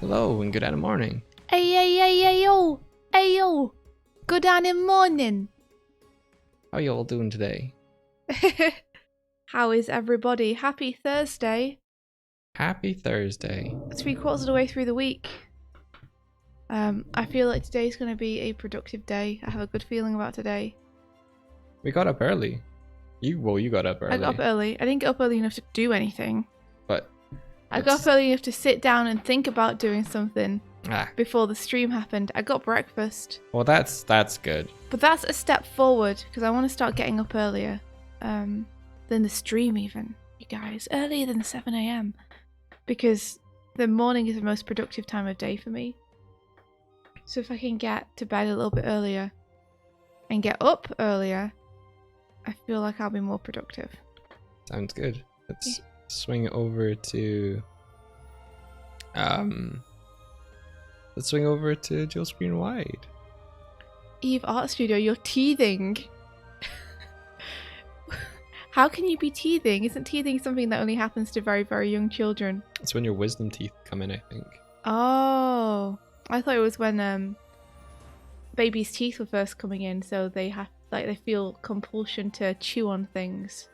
Hello and good morning. Hey, yo. Good morning. How are you all doing today? How is everybody? Happy Thursday. Happy Thursday. 3/4 of the way through the week. I feel like today's going to be a productive day. I have a good feeling about today. We got up early. You got up early. I got up early. I didn't get up early enough to do anything. But I got up early enough to sit down and think about doing something before the stream happened. I got breakfast. Well, that's good. But that's a step forward because I want to start getting up earlier than the stream even, you guys. Earlier than 7 AM. Because the morning is the most productive time of day for me. So if I can get to bed a little bit earlier and get up earlier, I feel like I'll be more productive. Sounds good. Let's swing over to Dual Screen Wide. Eve Art Studio, you're teething. How can you be teething? Isn't teething something that only happens to very, very young children? It's when your wisdom teeth come in, I think. Oh, I thought it was when babies' teeth were first coming in, so they have they feel compulsion to chew on things.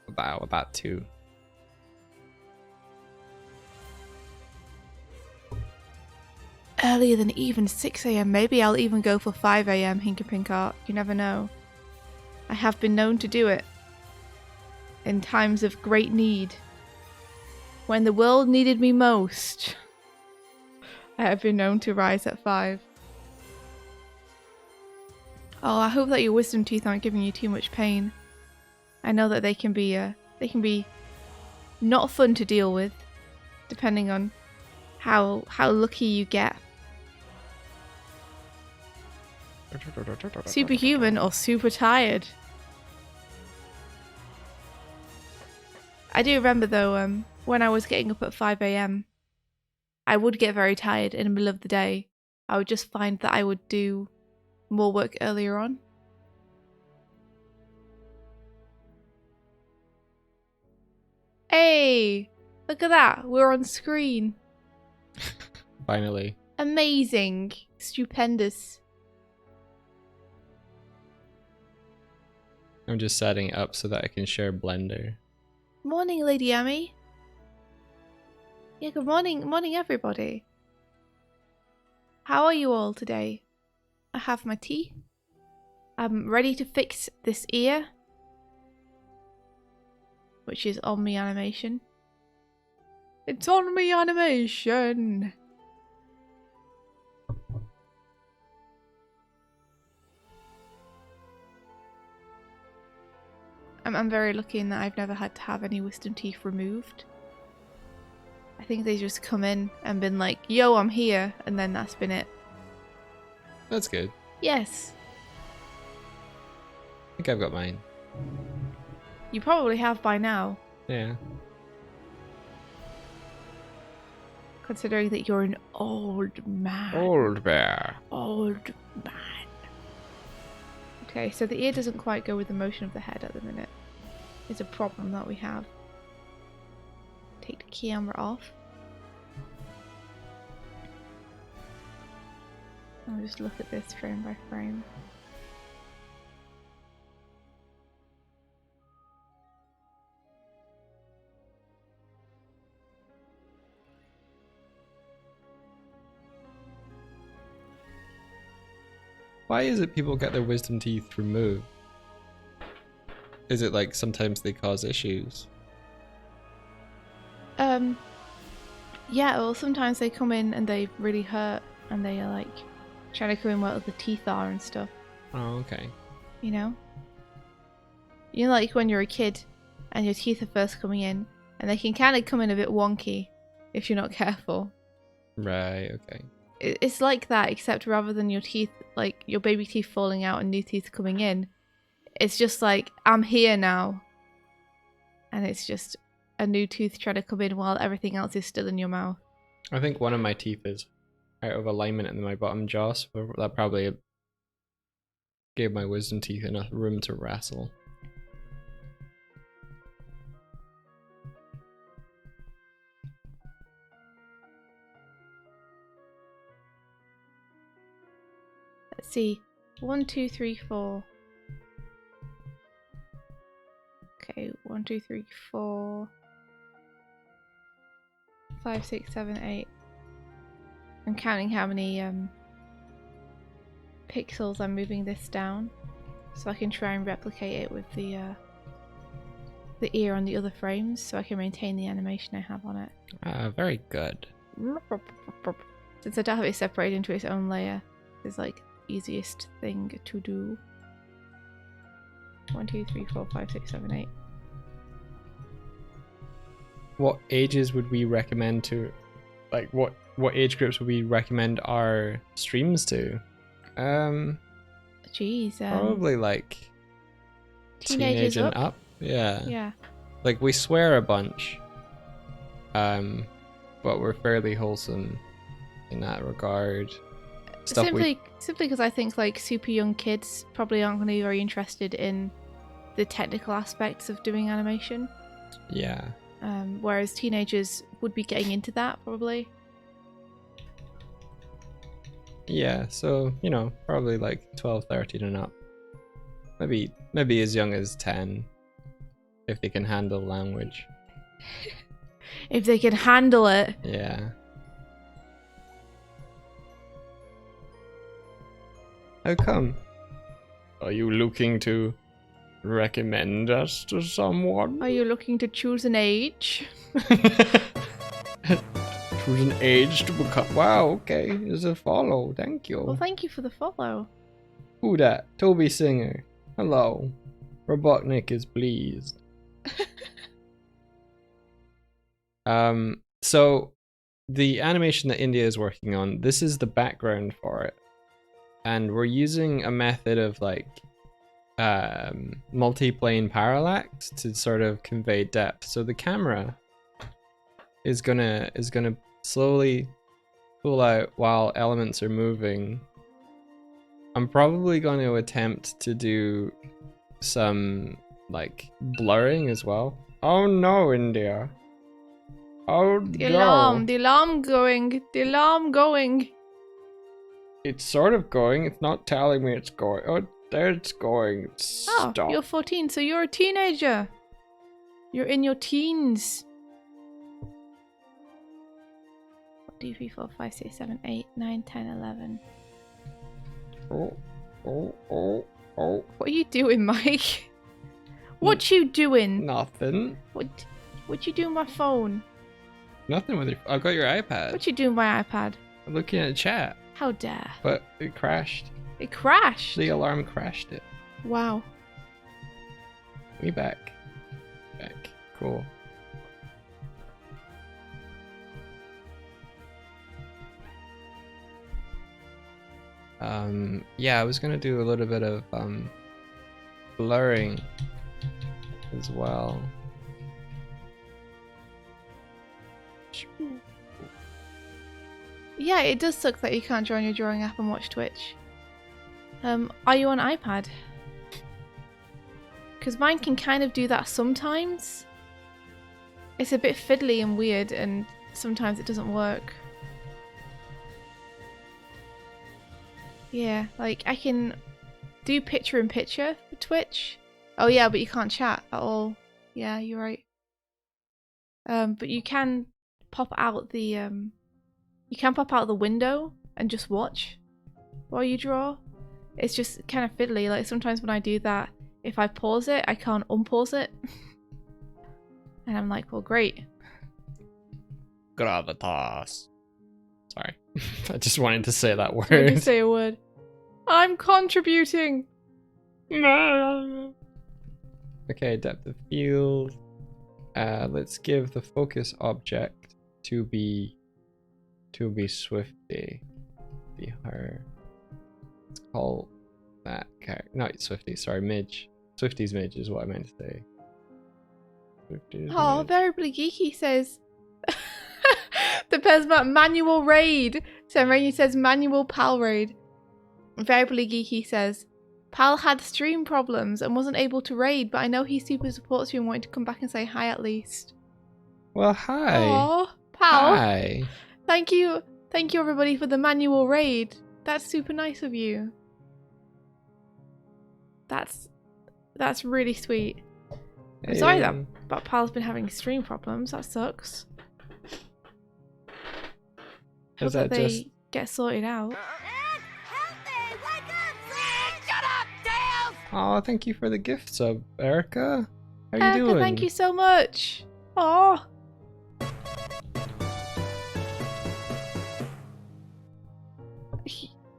About two. Earlier than even 6 AM. Maybe I'll even go for 5 AM, Hinka Art. You never know. I have been known to do it. In times of great need. When the world needed me most. I have been known to rise at 5. Oh, I hope that your wisdom teeth aren't giving you too much pain. I know that they can be not fun to deal with, depending on how lucky you get. Superhuman or super tired. I do remember though, when I was getting up at 5 AM, I would get very tired in the middle of the day. I would just find that I would do more work earlier on. Hey, look at that. We're on screen. Finally. Amazing. Stupendous. I'm just setting it up so that I can share Blender. Morning, Lady Amy. Yeah, good morning. Morning, everybody. How are you all today? I have my tea. I'm ready to fix this ear, which is on me animation. It's on me animation. I'm very lucky in that I've never had to have any wisdom teeth removed. I think they just come in and been like, yo, I'm here, and then that's been it. That's good. Yes. I think I've got mine. You probably have by now. Yeah. Considering that you're an old man. Old bear. Old man. Okay, so the ear doesn't quite go with the motion of the head at the minute. It's a problem that we have. Take the camera off. I'll just look at this frame by frame. Why is it people get their wisdom teeth removed? Is it like sometimes they cause issues? Yeah, well sometimes they come in and they really hurt and they are like trying to come in where the teeth are and stuff. Oh, okay. You know? You know, like when you're a kid and your teeth are first coming in and they can kind of come in a bit wonky if you're not careful. Right, okay. It's like that, except rather than your teeth, like your baby teeth falling out and new teeth coming in, it's just like, I'm here now. And it's just a new tooth trying to come in while everything else is still in your mouth. I think one of my teeth is out of alignment in my bottom jaw, so that probably gave my wisdom teeth enough room to wrestle. Let's see. 1, 2, 3, 4. Okay, 1, 2, 3, 4. 5, 6, 7, 8. I'm counting how many pixels I'm moving this down, so I can try and replicate it with the ear on the other frames, so I can maintain the animation I have on it. Very good. Since I don't have it separated into its own layer, it's like the easiest thing to do. 1, 2, 3, 4, 5, 6, 7, 8. What ages would we recommend to, like, what age groups would we recommend our streams to? Jeez. Probably like Teenagers teenage and up? up. Yeah. Yeah. Like, we swear a bunch, but we're fairly wholesome in that regard. Simply because I think like super young kids probably aren't going to be very interested in the technical aspects of doing animation. Yeah. Whereas teenagers would be getting into that probably. Yeah, so, you know, probably like 12, 13 and up. Maybe as young as 10, if they can handle language. If they can handle it. Yeah. How come? Are you looking to recommend us to someone? Are you looking to choose an age? Choose an age to become. Wow, okay. It's a follow. Thank you. Well, thank you for the follow. Who dat? Toby Singer. Hello. Robotnik is pleased. So the animation that India is working on, this is the background for it. And we're using a method of like multi-plane parallax to sort of convey depth. So the camera is gonna slowly pull out while elements are moving. I'm probably going to attempt to do some like blurring as well. Oh no, India. Oh The no. alarm going. The alarm going. It's sort of going. It's not telling me it's going. Oh, there it's going. Stop. Oh, you're 14, so you're a teenager. You're in your teens. 1, 2, 3, 4, 5, 6, 7, 8, 9, 10, 11. Oh. What are you doing, Mike? What you doing? Nothing. What you doing with my phone? Nothing with your. I've got your iPad. What you doing with my iPad? I'm looking at the chat. How dare. But it crashed. It crashed. The alarm crashed it. Wow. We back. Cool. Yeah, I was gonna do a little bit of blurring as well. Yeah, it does suck that you can't join your drawing app and watch Twitch. Are you on iPad? Because mine can kind of do that sometimes. It's a bit fiddly and weird, and sometimes it doesn't work. Yeah, like I can do picture-in-picture for Twitch. Oh yeah, but you can't chat at all. Yeah, you're right. But you can pop out the window and just watch while you draw. It's just kind of fiddly. Like sometimes when I do that, if I pause it, I can't unpause it. And I'm like, well, great. Gravitas. Sorry. I just wanted to say that word. I did say a word. I'm contributing. Okay, depth of field. Let's give the focus object to be Swifty. Be her. Let's call that character. Not Swifty, sorry, Midge. Swifty's Midge is what I meant to say. Swifty's Oh, Midge. Variably Geeky says depends about manual raid. So Rainy says manual pal raid. Variably Geeky says Pal had stream problems and wasn't able to raid, but I know he super supports you and wanted to come back and say hi at least. Well, hi. Aw, Pal. Hi. Thank you everybody for the manual raid. That's super nice of you. That's really sweet. I'm sorry that Pal's been having stream problems. That sucks. Hope that they get sorted out. Oh, thank you for the gift sub, Erica. How you Erica, doing? thank you so much. Oh.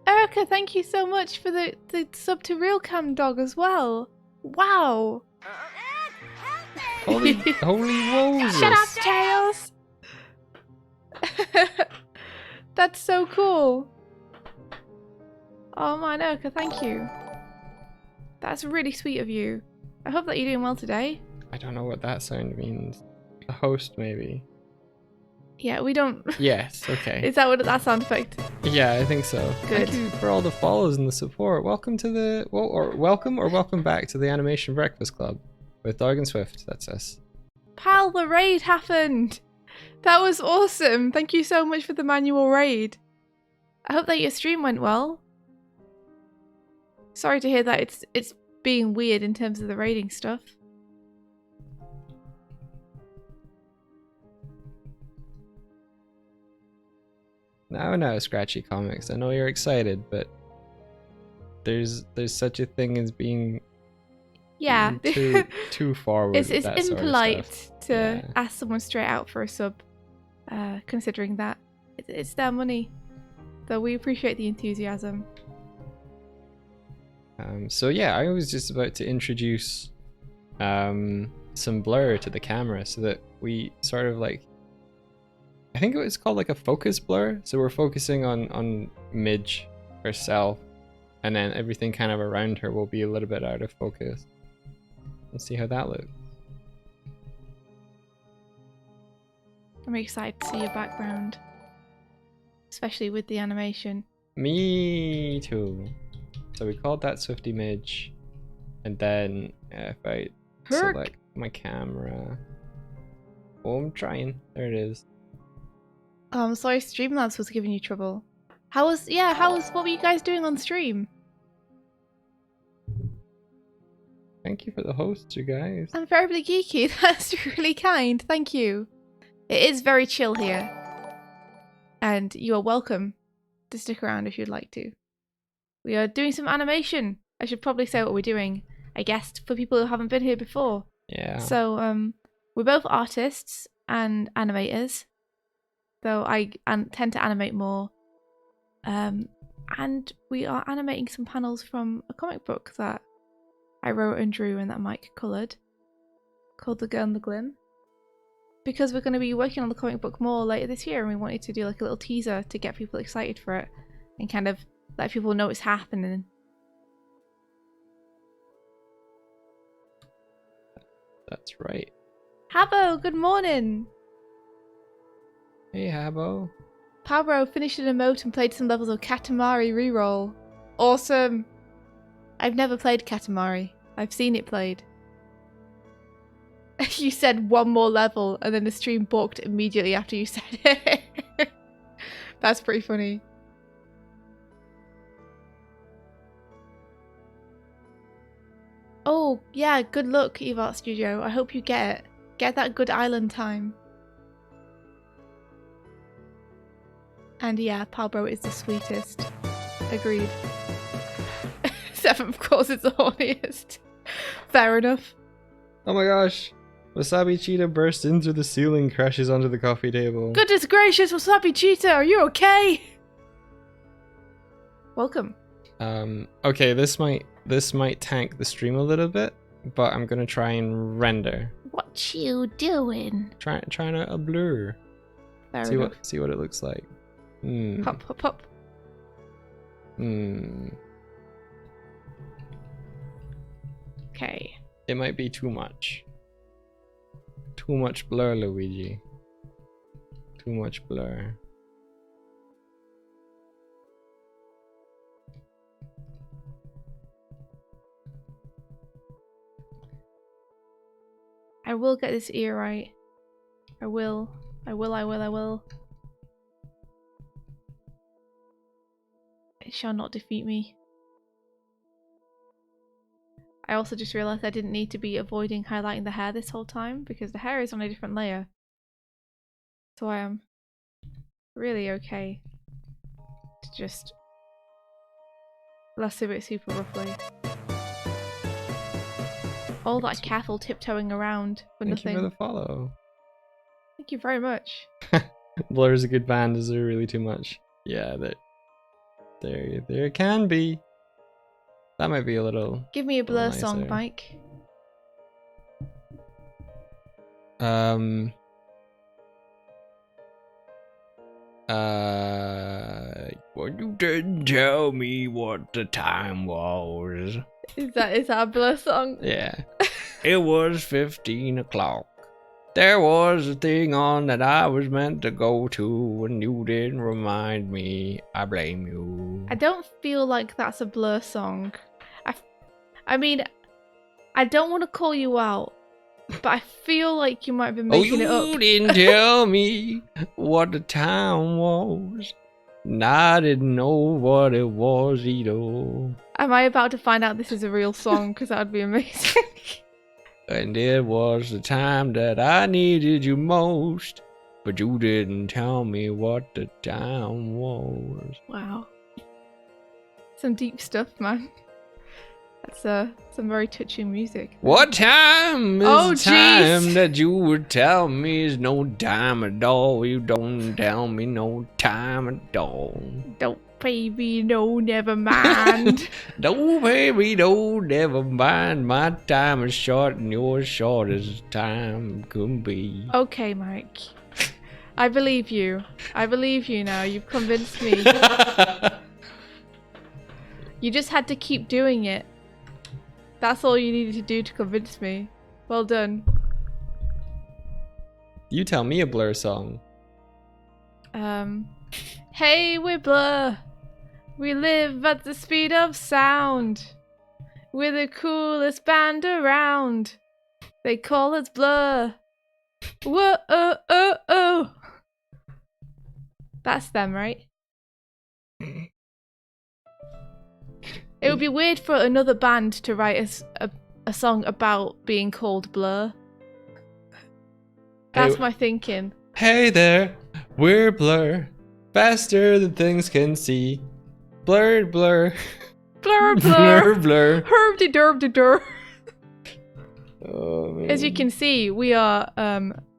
Erica, thank you so much for the sub to Real Cam Dog as well. Wow. Holy Moses. Shut up, Tails. That's so cool. Oh man, Erica, thank you. That's really sweet of you. I hope that you're doing well today. I don't know what that sound means. A host, maybe. Yeah, we don't. Yes, okay. Is that what that sound effect? Yeah, I think so. Good. Thank you for all the follows and the support. Welcome to the welcome back to the Animation Breakfast Club with Doig and Swift. That's us. Pal, the raid happened. That was awesome. Thank you so much for the manual raid. I hope that your stream went well. Sorry to hear that it's being weird in terms of the raiding stuff. No, Scratchy Comics. I know you're excited, but there's such a thing as being too forward. It's impolite sort of to ask someone straight out for a sub, considering that it's their money. Though we appreciate the enthusiasm. So yeah, I was just about to introduce some blur to the camera so that we sort of like, I think it was called like a focus blur. So we're focusing on Midge herself, and then everything kind of around her will be a little bit out of focus. Let's see how that looks. I'm excited to see your background, especially with the animation. Me too. So we called that Swifty Midge, and then if I select my camera, oh, I'm trying. There it is. Oh, I'm sorry, Streamlabs was giving you trouble. What were you guys doing on stream? Thank you for the hosts, you guys. I'm very geeky. That's really kind. Thank you. It is very chill here, and you are welcome to stick around if you'd like to. We are doing some animation. I should probably say what we're doing, I guess, for people who haven't been here before. Yeah. So, we're both artists and animators, though I tend to animate more. And we are animating some panels from a comic book that I wrote and drew and that Mike coloured, called The Girl and the Glim. Because we're going to be working on the comic book more later this year, and we wanted to do like a little teaser to get people excited for it and kind of let people know it's happening. That's right. Habbo, good morning. Hey, Habbo. Pabro finished an emote and played some levels of Katamari reroll. Awesome. I've never played Katamari. I've seen it played. You said one more level and then the stream balked immediately after you said it. That's pretty funny. Oh, yeah, good luck, Evart Studio. I hope you get it. Get that good island time. And yeah, Palbro is the sweetest. Agreed. Seven, of course, is the horniest. Fair enough. Oh my gosh. Wasabi Cheetah bursts in through the ceiling, crashes onto the coffee table. Goodness gracious, Wasabi Cheetah, are you okay? Welcome. Okay, this might tank the stream a little bit, but I'm gonna try and render. What you doing? Trying to blur. Fair enough. See what it looks like. Hop, hop, hop. Okay. It might be too much. Too much blur, Luigi. Too much blur. I will get this ear right. I will. It shall not defeat me. I also just realised I didn't need to be avoiding highlighting the hair this whole time because the hair is on a different layer. So I am really okay to just lasso it super roughly. All that careful tiptoeing around for Thank nothing. you for the follow. Thank you very much. Blur is a good band. Is there really too much? Yeah, there can be. That might be a little. Give me a Blur nicer. song, Mike. Well, you didn't tell me what the time was. Is that a Blur song? Yeah. It was 15 o'clock. There was a thing on that I was meant to go to, and you didn't remind me. I blame you. I don't feel like that's a Blur song. I mean, I don't want to call you out, but I feel like you might have been making it up. You didn't tell me what the time was. And I didn't know what it was either. Am I about to find out this is a real song? Because that would be amazing. And it was the time that I needed you most. But you didn't tell me what the time was. Wow. Some deep stuff, man. That's some very touching music. What time is Oh, the time jeez. that you would tell me is no time at all? You don't tell me no time at all. Don't, baby, no, never mind. No, baby, no, never mind. My time is short and yours short as time can be. Okay, Mike. I believe you. I believe you now. You've convinced me. You just had to keep doing it. That's all you needed to do to convince me. Well done. You tell me a Blur song. Hey, we're Blur. We live at the speed of sound. We're the coolest band around. They call us Blur. Whoa, oh, oh, oh. That's them, right? It would be weird for another band to write a song about being called Blur. That's my thinking. Hey there, we're Blur. Faster than things can see. Blur, blur. Blur, blur. Blur, blur. Herb-de-derb-de-der. Oh, man. As you can see, we are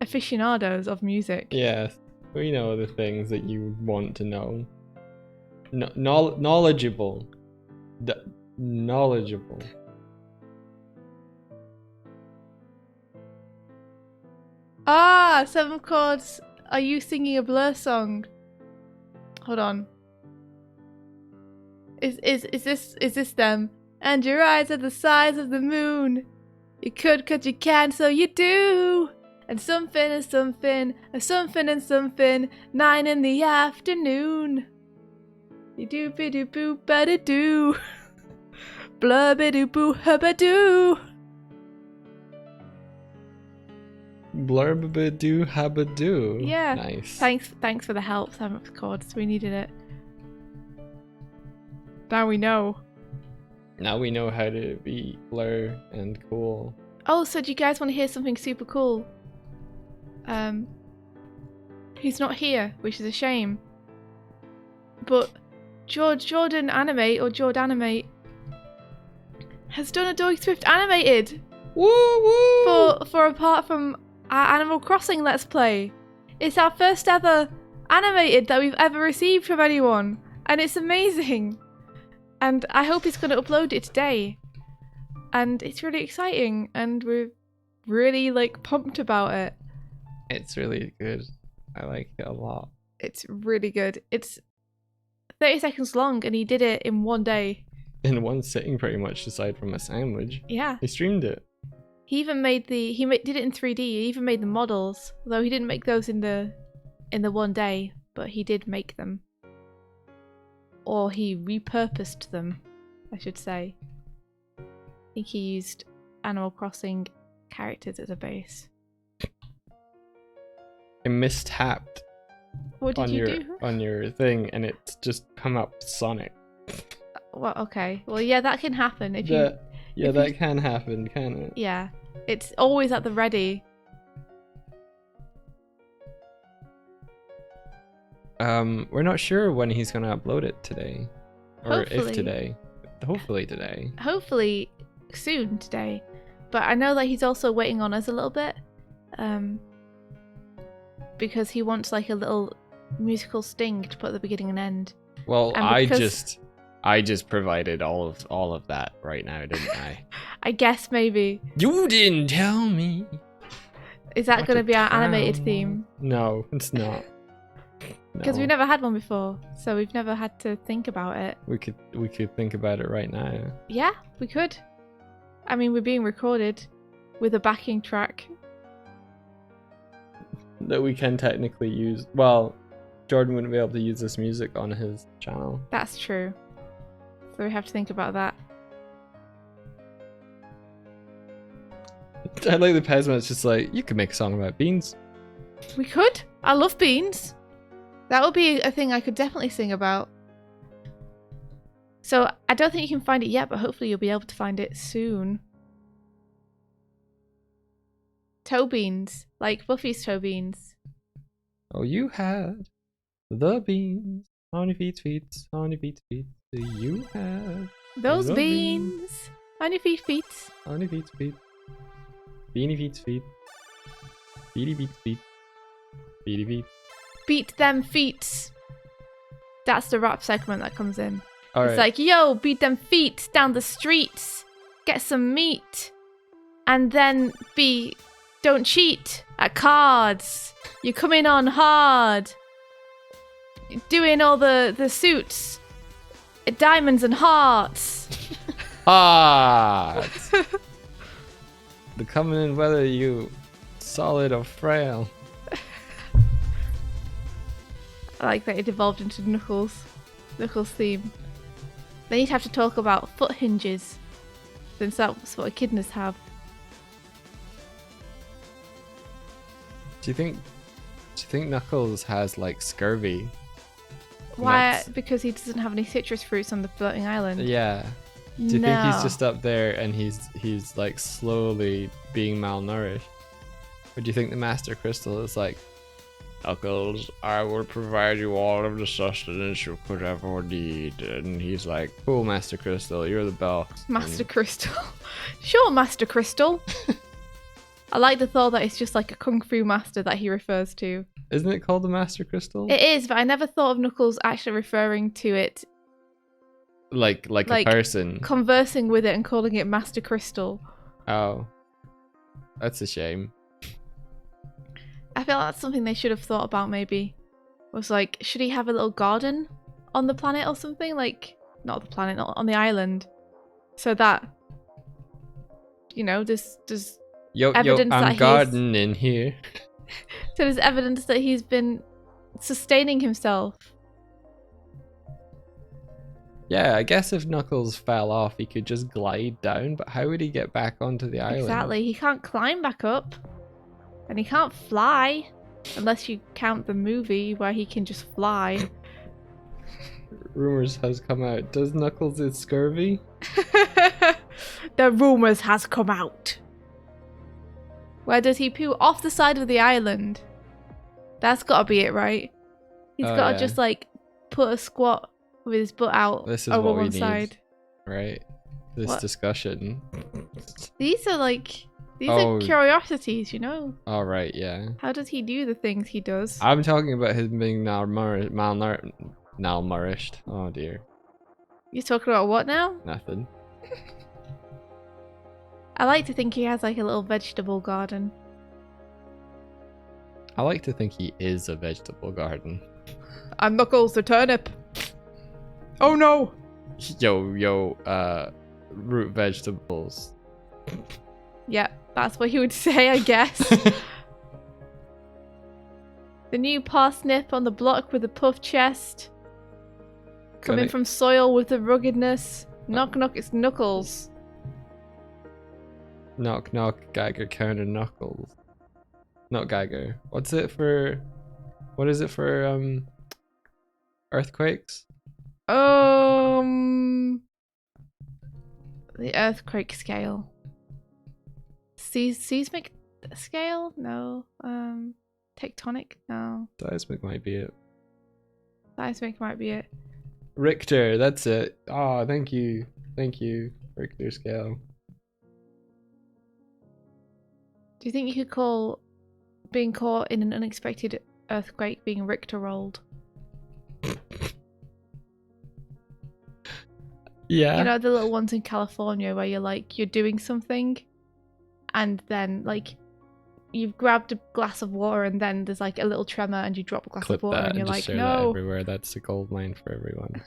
aficionados of music. Yes, we know the things that you want to know. Knowledgeable. Knowledgeable. Ah, 7 chords. Are you singing a Blur song? Hold on. Is this them? And your eyes are the size of the moon. You could, 'cause you can, so you do. And something and something, and something and something. 9 in the afternoon. You do be do boo ba da do. Blur be do boo hubba do. Blurbabadoo habadoo. Yeah. Nice. Thanks for the help, 7 chords. We needed it. Now we know. Now we know how to be Blur and cool. Oh, so do you guys want to hear something super cool? He's not here, which is a shame. But Jordan Animate has done a Doig Swift animated. Woo woo! For apart from our Animal Crossing Let's Play. It's our first ever animated that we've ever received from anyone. And it's amazing. And I hope he's going to upload it today. And it's really exciting. And we're really pumped about it. It's really good. I like it a lot. It's really good. It's 30 seconds long and he did it in one day. In one sitting pretty much, aside from a sandwich. Yeah. He streamed it. He even made did it in 3D. He even made the models, although he didn't make those in the one day, but he did make them. Or he repurposed them, I should say. I think he used Animal Crossing characters as a base. I mishapped What did you do? on your thing, and it's just come up Sonic. Well, okay. Well, yeah, that can happen Yeah, that can happen, can it? Yeah, it's always at the ready. We're not sure when he's gonna upload it today, or Hopefully. if today. Hopefully today. Hopefully soon today, but I know that he's also waiting on us a little bit, because he wants like a little musical sting to put at the beginning and end. Well, And I just provided all of that right now, didn't I? I guess maybe. You didn't tell me. Is that What going a to be our animated clown. theme? No, it's not. Because we've never had one before, so we've never had to think about it. We could think about it right now. Yeah, we could. I mean, we're being recorded with a backing track. That we can technically use. Well, Jordan wouldn't be able to use this music on his channel. That's true. So we have to think about that. I like the Pesma, it's just like, you could make a song about beans. We could. I love beans. That would be a thing I could definitely sing about. So I don't think you can find it yet, but hopefully you'll be able to find it soon. Toe beans, like Buffy's toe beans. Oh, you had the beans on your feet, on your feet. You had Those the beans on your feet. on your feet. Beanie feet. Beady feet. Beady feet. Beat them feet. That's the rap segment that comes in. All It's right. like, yo, beat them feet down the streets. Get some meat. And then don't cheat at cards. You're coming on hard. Doing all the suits. Diamonds and hearts. Hot. The coming in whether you solid or frail. I like that it evolved into Knuckles' theme. Then you'd have to talk about foot hinges, since that's what echidnas have. Do you think Knuckles has like scurvy? Why? Nuts. Because he doesn't have any citrus fruits on the floating island. Yeah. Do you think he's No. just up there and he's like slowly being malnourished? Or do you think the Master Crystal is like, Knuckles, I will provide you all of the sustenance you could ever need. And he's like, cool, Master Crystal, you're the best. Master Crystal. Sure, Master Crystal. I like the thought that it's just like a kung fu master that he refers to. Isn't it called the Master Crystal? It is, but I never thought of Knuckles actually referring to it, like a person. conversing with it and calling it Master Crystal. Oh. That's a shame. I feel like that's something they should have thought about maybe. Was like, should he have a little garden on the planet or something? Like, not the planet, not on the island. So that, there's evidence that I'm he's- gardening here. so there's evidence that he's been sustaining himself. Yeah, I guess if Knuckles fell off, he could just glide down, but how would he get back onto the island? Exactly. He can't climb back up. And he can't fly. Unless you count the movie where he can just fly. Rumors has come out. Does Knuckles is scurvy? The rumors has come out. Where does he poo? Off the side of the island. That's gotta be it, right? He's Oh, gotta yeah. just like put a squat with his butt out This is over what we one need. side. Right? This What? discussion. These are Oh. curiosities, you know? All right, yeah. How does he do the things he does? I'm talking about him being malnourished. Oh dear, You're talking about what now? nothing. I like to think he has like a little vegetable garden. I like to think he is a vegetable garden. And Knuckles the turnip. Oh no! Root vegetables. Yeah, that's what he would say, I guess. The new parsnip on the block with the puff chest. Coming from soil with the ruggedness. Knock knock, it's Knuckles. Knock knock, Geiger counter Knuckles. Not Geiger. What is it for earthquakes? The earthquake scale. Seismic scale? No. Tectonic? No. Seismic might be it. Seismic might be it. Richter, that's it. Oh, thank you. Thank you. Richter scale. Do you think you could call being caught in an unexpected earthquake being Richter rolled? Yeah. You know, the little ones in California where you're doing something and then like you've grabbed a glass of water and then there's like a little tremor and you drop a glass Clip of water that and you're just like, share that no. everywhere. That's a gold mine for everyone.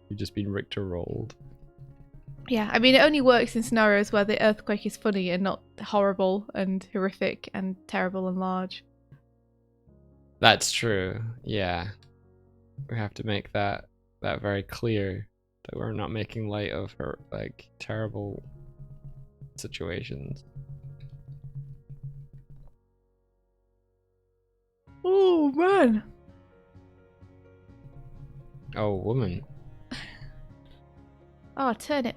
You've just been Richter rolled. Yeah, I mean, it only works in scenarios where the earthquake is funny and not horrible and horrific and terrible and large. That's true. Yeah. We have to make that very clear that we're not making light of her like terrible situations. Oh man. Oh, woman. Oh, turnip.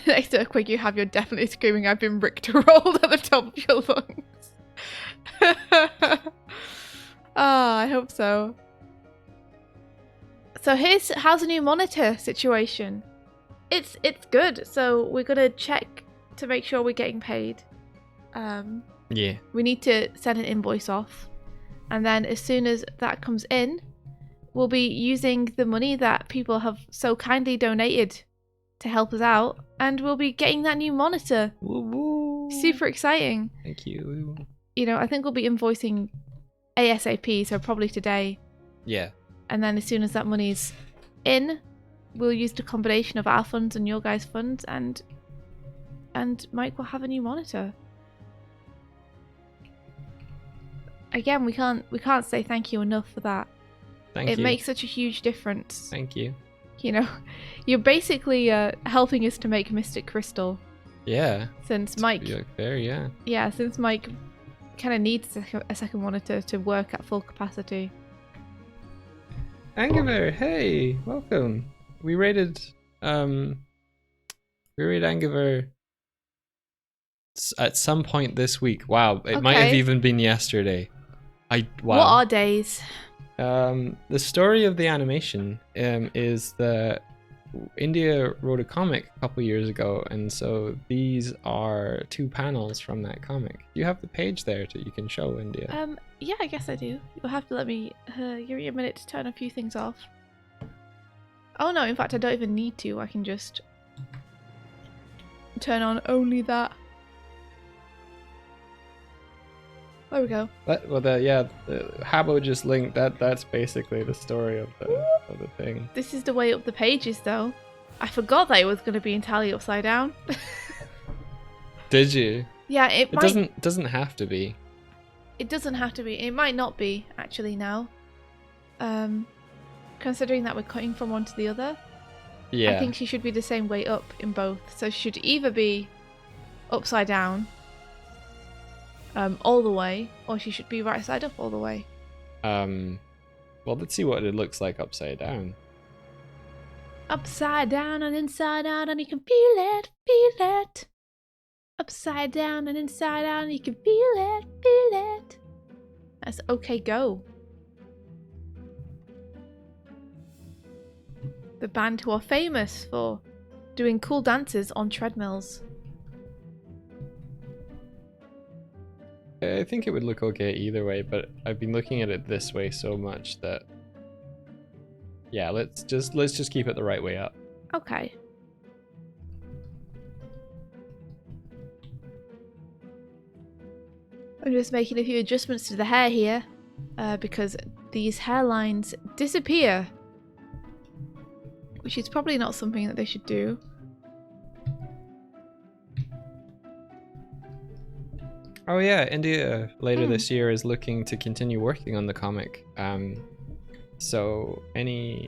Next earthquake you have, you're definitely screaming, I've been Richter rolled at the top of your lungs. I hope so. So how's the new monitor situation? It's good. So we're gonna check to make sure we're getting paid. Yeah. We need to send an invoice off, and then as soon as that comes in, we'll be using the money that people have so kindly donated to help us out, and we'll be getting that new monitor. Woo woo. Super exciting. Thank you. You know, I think we'll be invoicing ASAP, so probably today. Yeah. And then as soon as that money's in, we'll use the combination of our funds and your guys' funds, and Mike will have a new monitor. Again, we can't say thank you enough for that. Thank you. It makes such a huge difference. Thank you. You know, you're basically helping us to make Mystic Crystal. Yeah. Since Mike, there, yeah. Yeah, since Mike kind of needs a second monitor to work at full capacity. Angiver, hey, welcome. We rated Angiver at some point this week. Wow, it might have even been yesterday. Wow. What are days? The story of the animation is that India wrote a comic a couple years ago, and so these are 2 panels from that comic. You have the page there that you can show India. Yeah, I guess I do. You'll have to let me give me a minute to turn a few things off. Oh no, in fact I don't even need to. I can just turn on only that. There we go. Habbo just linked that's basically the story of the thing. This is the way up the pages though. I forgot that it was going to be entirely upside down. Did you? Yeah, it doesn't have to be. It doesn't have to be. It might not be actually now. Considering that we're cutting from one to the other. Yeah. I think she should be the same way up in both. So she should either be upside down all the way, or she should be right side up all the way. Well, let's see what it looks like upside down. Upside down and inside out, and you can feel it, feel it. Upside down and inside out, and you can feel it, feel it. That's okay, go. The band who are famous for doing cool dances on treadmills. I think it would look okay either way, but I've been looking at it this way so much that yeah, let's just keep it the right way up. Okay. I'm just making a few adjustments to the hair here because these hairlines disappear, which is probably not something that they should do. Oh yeah, India later this year is looking to continue working on the comic. So any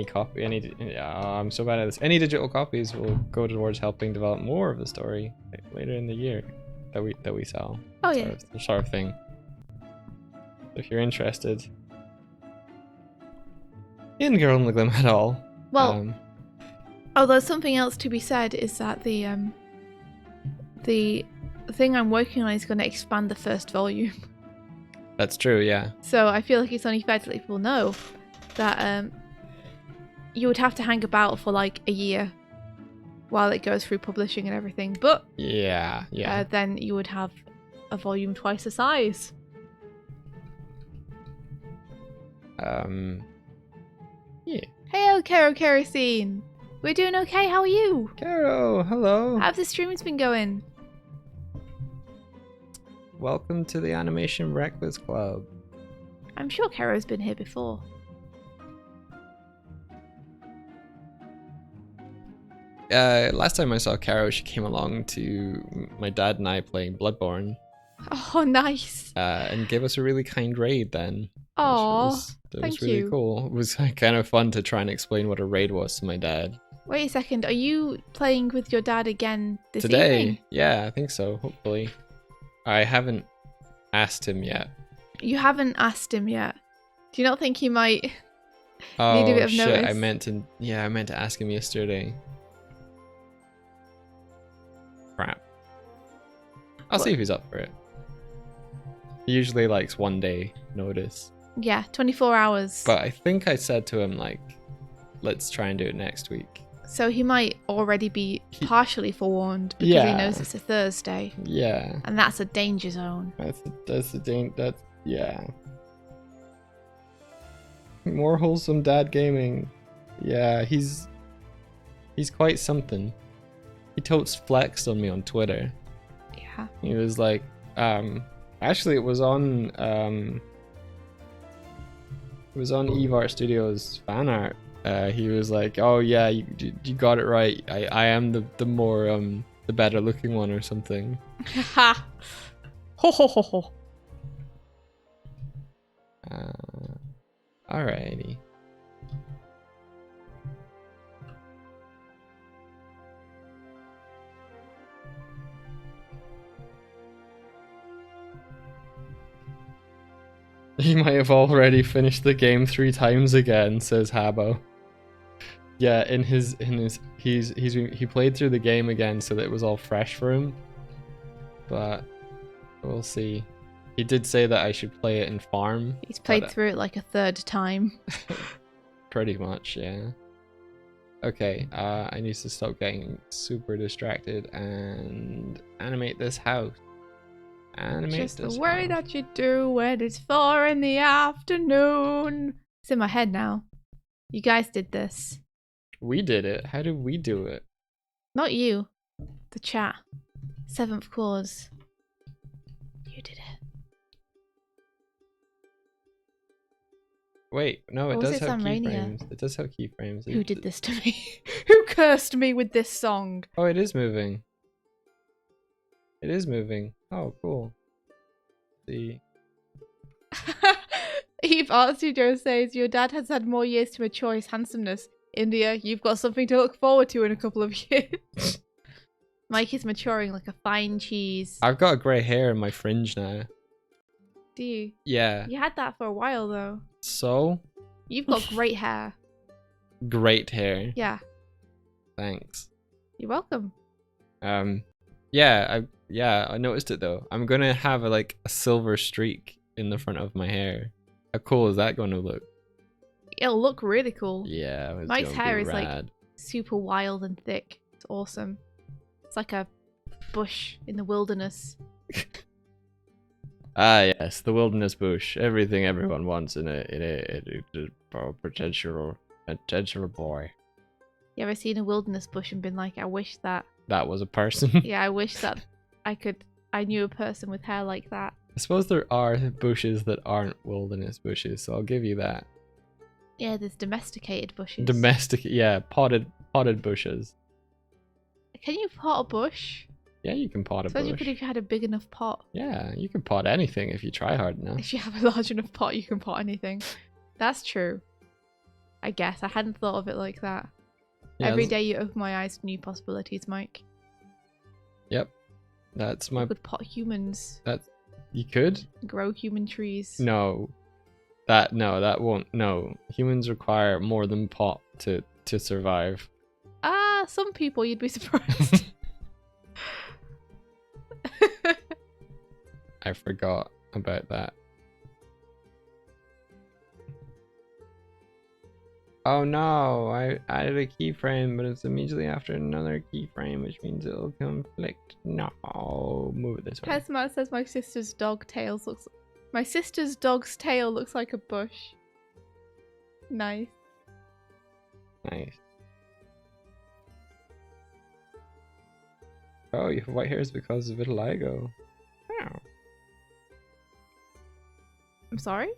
copy, I'm so bad at this. Any digital copies will go towards helping develop more of the story later in the year that we sell. Oh yeah, sort of thing. If you're interested, He didn't go on the Glim at all. Well, although something else to be said is that the thing I'm working on is going to expand the first volume. That's true, yeah. So I feel like it's only fair to let people know that you would have to hang about for like a year while it goes through publishing and everything. But yeah. Then you would have a volume twice the size. Yeah. Hey, Kero Kerosene. We're doing okay. How are you? Kero, hello. How's the streaming's been going? Welcome to the Animation Breakfast Club. I'm sure Kero's been here before. Last time I saw Kero, she came along to my dad and I playing Bloodborne. Oh, nice. And gave us a really kind raid then. Oh, that thank was really you. cool. It was kind of fun to try and explain what a raid was to my dad. Wait a second, are you playing with your dad again this Today? evening? Yeah, I think so, hopefully. I haven't asked him yet. You haven't asked him yet. Do you not think he might Oh, need a bit of shit, notice? I meant to ask him yesterday. Crap. I'll see if he's up for it. He usually likes 1 day notice. Yeah, 24 hours. But I think I said to him, like, let's try and do it next week. So he might already be partially forewarned because he Yeah. knows it's a Thursday. Yeah. And that's a danger zone. Yeah. More wholesome dad gaming. Yeah, he's quite something. He totes flexed on me on Twitter. Yeah. He was like, actually it was on Eve Art Studios fan art. He was like, oh yeah, you got it right. I am the more the better looking one or something. Ha. Ho ho ho ho. Alrighty. He might have already finished the game 3 times again, says Habbo. Yeah, he played through the game again so that it was all fresh for him. But we'll see. He did say that I should play it in farm. He's played through it like a third time. Pretty much, yeah. Okay, I need to stop getting super distracted and animate this house. Just the way that you do when it's 4 in the afternoon. It's in my head now. You guys did this. We did it. How did we do it? Not you. The chat. 7th chords. You did it. Wait, no, it Or was does it have Samrania? keyframes. It does have keyframes. Who did this to me? Who cursed me with this song? Oh, it is moving. It is moving. Oh, cool. See. Eve Art Studio says, your dad has had more years to mature his handsomeness. India, you've got something to look forward to in a couple of years. Mike is maturing like a fine cheese. I've got grey hair in my fringe now. Do you? Yeah. You had that for a while though. So? You've got great hair. Great hair. Yeah. Thanks. You're welcome. Yeah, I noticed it though. I'm gonna have a silver streak in the front of my hair. How cool is that gonna look? It'll look really cool. Yeah, it's Mike's gonna hair be is rad. like super wild and thick. It's awesome. It's like a bush in the wilderness. Ah yes, the wilderness bush. Everything everyone wants in a potential boy. You ever seen a wilderness bush and been like, I wish that... That was a person. Yeah, I wish that I knew a person with hair like that. I suppose there are bushes that aren't wilderness bushes, so I'll give you that. Yeah, there's domesticated bushes. Yeah, potted bushes. Can you pot a bush? Yeah, you can pot a I suppose bush. you could if you had a big enough pot. Yeah, you can pot anything if you try hard enough. If you have a large enough pot, you can pot anything. That's true. I guess. I hadn't thought of it like that. Yeah, Every day you open my eyes to new possibilities, Mike. Yep. That's my... You could pot humans. You could? Grow human trees. No. No, that won't. No, humans require more than pot to survive. Ah, some people you'd be surprised. I forgot about that. Oh no, I added a keyframe, but it's immediately after another keyframe, which means it'll conflict. No, move it this way. Pesmat says my sister's dog's tail looks like a bush. Nice. Nice. Oh, you have white hairs because of vitiligo. Wow. I'm sorry?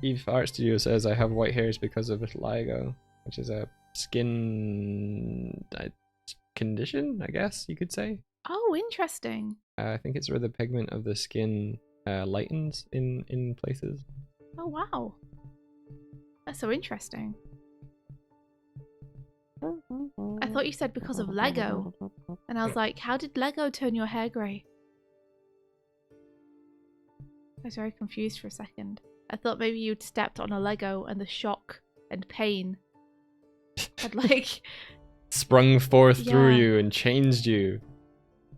Eve Art Studio says I have white hairs because of vitiligo, which is a skin condition, I guess you could say. Oh, interesting. I think it's where the pigment of the skin lightens in places. Oh, wow. That's so interesting. I thought you said because of Lego. And I was like, how did Lego turn your hair grey? I was very confused for a second. I thought maybe you'd stepped on a Lego and the shock and pain had like sprung forth through you and changed you.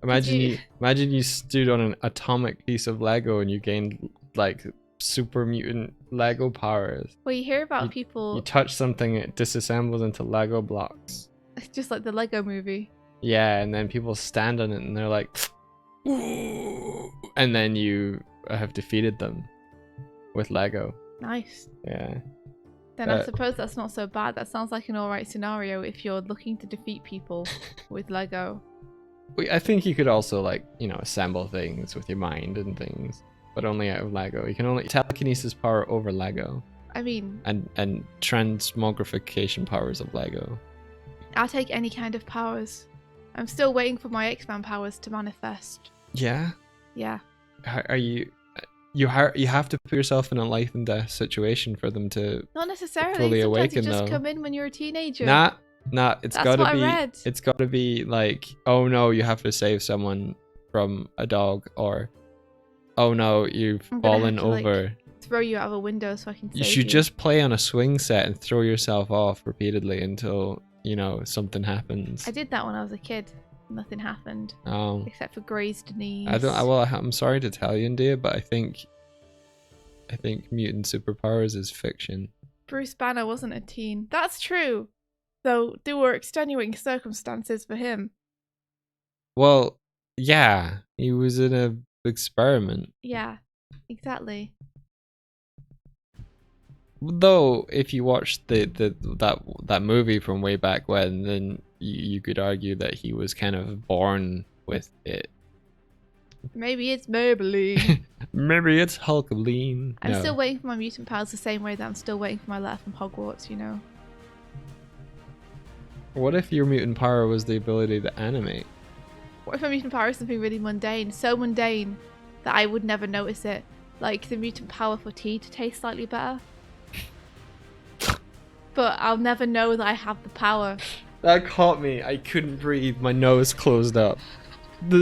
Imagine you stood on an atomic piece of Lego and you gained like super mutant Lego powers. Well, you hear about people. You touch something, it disassembles into Lego blocks. It's just like the Lego movie. Yeah, and then people stand on it and they're like, ooh, and then you have defeated them with Lego. Nice. Yeah. Then I suppose that's not so bad. That sounds like an alright scenario if you're looking to defeat people with Lego. I think you could also, like, you know, assemble things with your mind and things, but only out of Lego. You can only telekinesis power over Lego. I mean, and transmogrification powers of Lego. I'll take any kind of powers. I'm still waiting for my X-Man powers to manifest. Yeah? Yeah. Are you have to put yourself in a life and death situation for them to not necessarily fully sometimes awaken, you just though. Come in when you're a teenager. Nah, it's That's gotta what be I read. It's gotta be like, oh no, you have to save someone from a dog, or oh no, you've fallen over. Like, throw you out of a window so I can save You should just play on a swing set and throw yourself off repeatedly until, you know, something happens. I did that when I was a kid. Nothing happened. Oh. Except for grazed knees. I'm sorry to tell you, India, but I think mutant superpowers is fiction. Bruce Banner wasn't a teen. That's true. Though there were extenuating circumstances for him. Well, yeah, he was in an experiment. Yeah, exactly. Though, if you watch that movie from way back when, then you could argue that he was kind of born with it. Maybe it's Maybelline. Maybe it's Hulkling. I'm still waiting for my mutant powers the same way that I'm still waiting for my letter from Hogwarts, you know? What if your mutant power was the ability to animate? What if my mutant power is something really mundane? So mundane that I would never notice it. Like the mutant power for tea to taste slightly better. But I'll never know that I have the power. That caught me. I couldn't breathe. My nose closed up.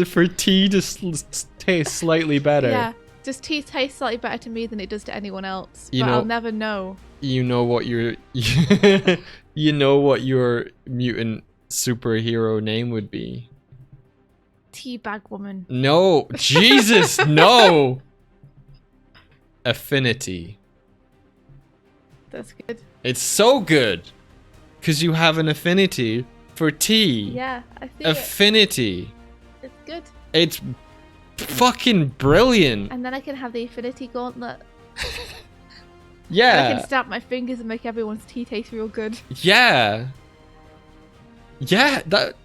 For tea to taste slightly better. Yeah, just tea tastes slightly better to me than it does to anyone else. But I'll never know. You know what your you know what your mutant superhero name would be? Teabag woman. No, Jesus, no. Affinity. That's good. It's so good, because you have an affinity for tea. Yeah, I think affinity. It's good. It's fucking brilliant. And then I can have the affinity gauntlet. Yeah. And I can snap my fingers and make everyone's tea taste real good. Yeah. Yeah, that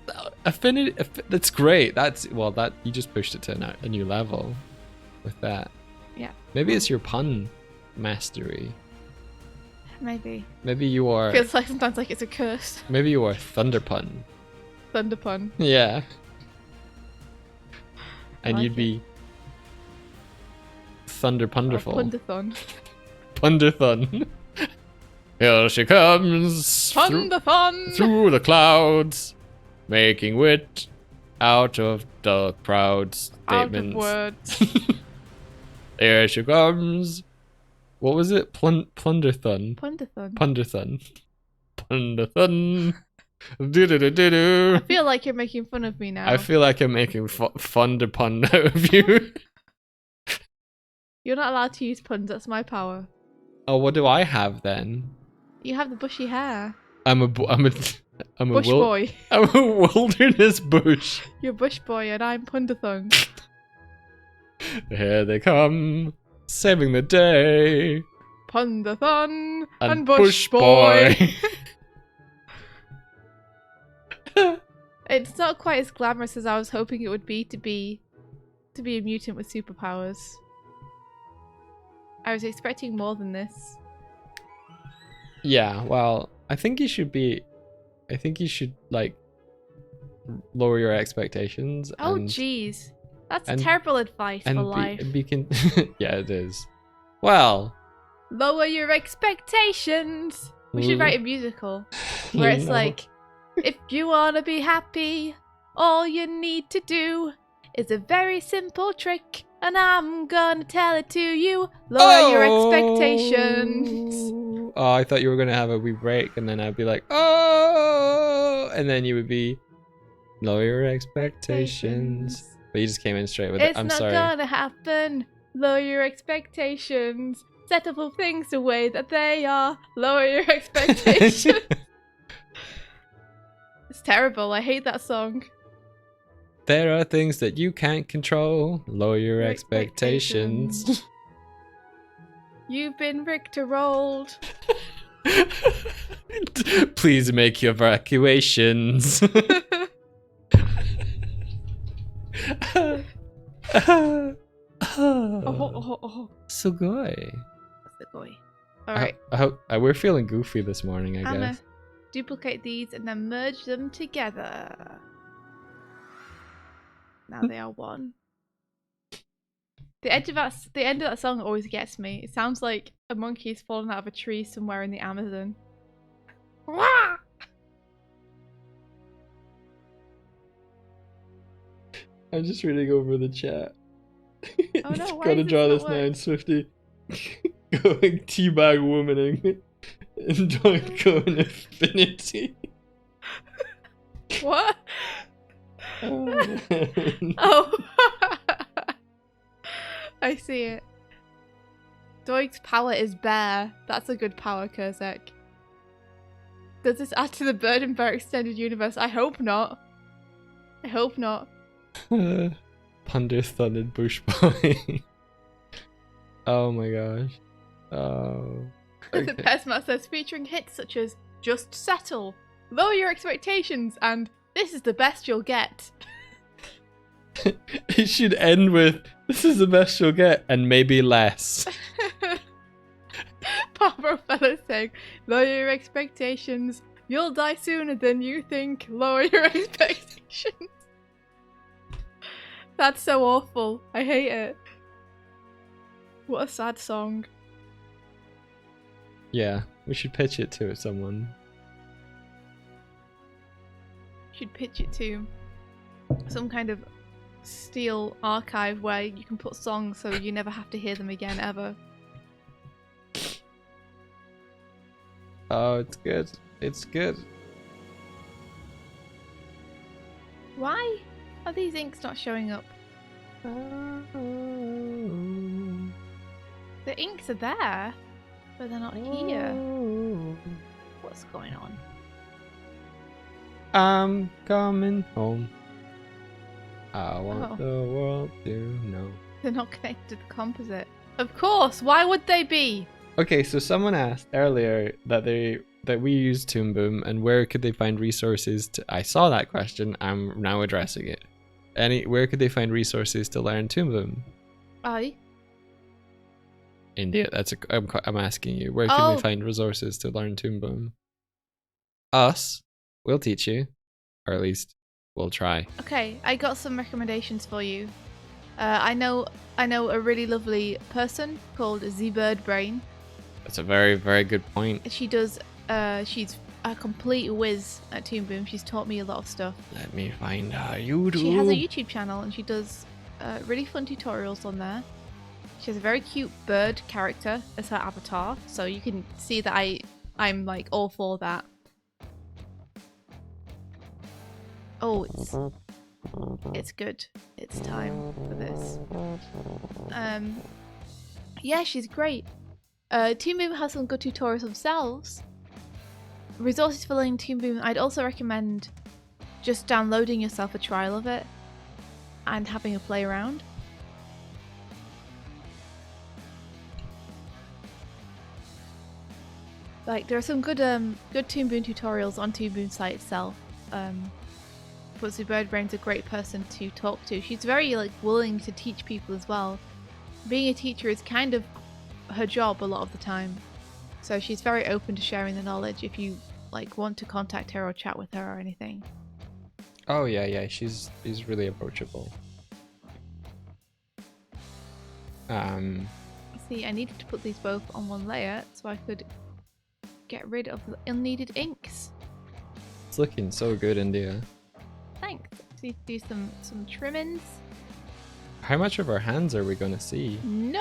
affinity. That's great. That you just pushed it to a new level with that. Yeah. Maybe it's your pun mastery. Maybe. Maybe you are. Feels like sometimes like it's a curse. Maybe you are thunder pun. Thunder pun. Yeah. And like you'd be thunder punderful. Pundathon. Pundathon. Here she comes. Pundathon. Through the clouds, making wit out of the crowd statements. Out of words. Here she comes. What was it? Plunderthon. Pundathon. Punderthon. Punderthon. Do-do-do-do-do. I feel like you're making fun of me now. I feel like I'm making fun to pun out of you. You're not allowed to use puns. That's my power. Oh, what do I have then? You have the bushy hair. I'm a Bush boy. I'm a wilderness bush. You're bush boy and I'm Pundathon. Here they come, saving the day. Pundathon and Bush bush boy. It's not quite as glamorous as I was hoping it would be to be a mutant with superpowers. I was expecting more than this. Yeah, well, I think you should like lower your expectations. Oh and, jeez. That's terrible advice for life. Yeah, it is. Well, lower your expectations. We should write a musical where it's like, if you want to be happy, all you need to do is a very simple trick, and I'm gonna tell it to you. Lower your expectations. Oh, I thought you were gonna have a wee break, and then I'd be like, oh, and then you would be lower your expectations. But you just came in straight with it. I'm sorry. It's not gonna happen. Lower your expectations. Set up of things the way that they are. Lower your expectations. It's terrible. I hate that song. There are things that you can't control. Lower your expectations. You've been Richter-rolled. Please make your evacuations. Sugoi. Alright. I hope we're feeling goofy this morning, I I'm guess. gonna duplicate these and then merge them together. Now they are one. The end of that song always gets me. It sounds like a monkey's fallen out of a tree somewhere in the Amazon. I'm just reading over the chat. Oh no, why Gotta does draw this this not now work? in Swifty. Going teabag womaning. And Doig going affinity. What? Oh. Oh. I see it. Doig's power is bear. That's a good power, Kurzek. Does this add to the Bird and Bear extended universe? I hope not. I hope not. Punderthon and Bush Boy. Oh my gosh. Oh. Okay. The Pesmat says, featuring hits such as Just Settle, Lower Your Expectations, and This Is the Best You'll Get. It should end with, this is the best you'll get, and maybe less. Pablo Fellow saying, lower your expectations. You'll die sooner than you think. Lower your expectations. That's so awful. I hate it. What a sad song. Yeah, we should pitch it to someone. Should pitch it to some kind of steel archive where you can put songs so you never have to hear them again ever. Oh, it's good. It's good. Why are these inks not showing up? The inks are there, but they're not here. What's going on? I'm coming home. I want the world to know. They're not connected to the composite. Of course, why would they be? Okay, so someone asked earlier that we use Toon Boom, and where could they find resources to... I saw that question. I'm now addressing it. Where could they find resources to learn Toon Boom? Aye. India, I'm asking you. Where can we find resources to learn Toon Boom? Us. We'll teach you, or at least we'll try. Okay, I got some recommendations for you. I know a really lovely person called Z-Bird Brain. That's a very, very good point. She does. She's a complete whiz at Toon Boom. She's taught me a lot of stuff. Let me find her YouTube. She has a YouTube channel and she does really fun tutorials on there. She has a very cute bird character as her avatar, so you can see that I'm like all for that. Oh, it's good. It's time for this. Yeah, she's great. Toon Boom has some good tutorials themselves. Resources for learning Toon Boom, I'd also recommend just downloading yourself a trial of it and having a play around. Like, there are some good good Toon Boom tutorials on Toon Boom's site itself. Fuzzy Birdbrain's a great person to talk to. She's very like willing to teach people as well. Being a teacher is kind of her job a lot of the time, so she's very open to sharing the knowledge if you like want to contact her or chat with her or anything. Oh yeah, she's really approachable. See, I needed to put these both on one layer so I could get rid of the unneeded inks. It's looking so good, India. Thanks. So you do some trimmings. How much of our hands are we gonna see? None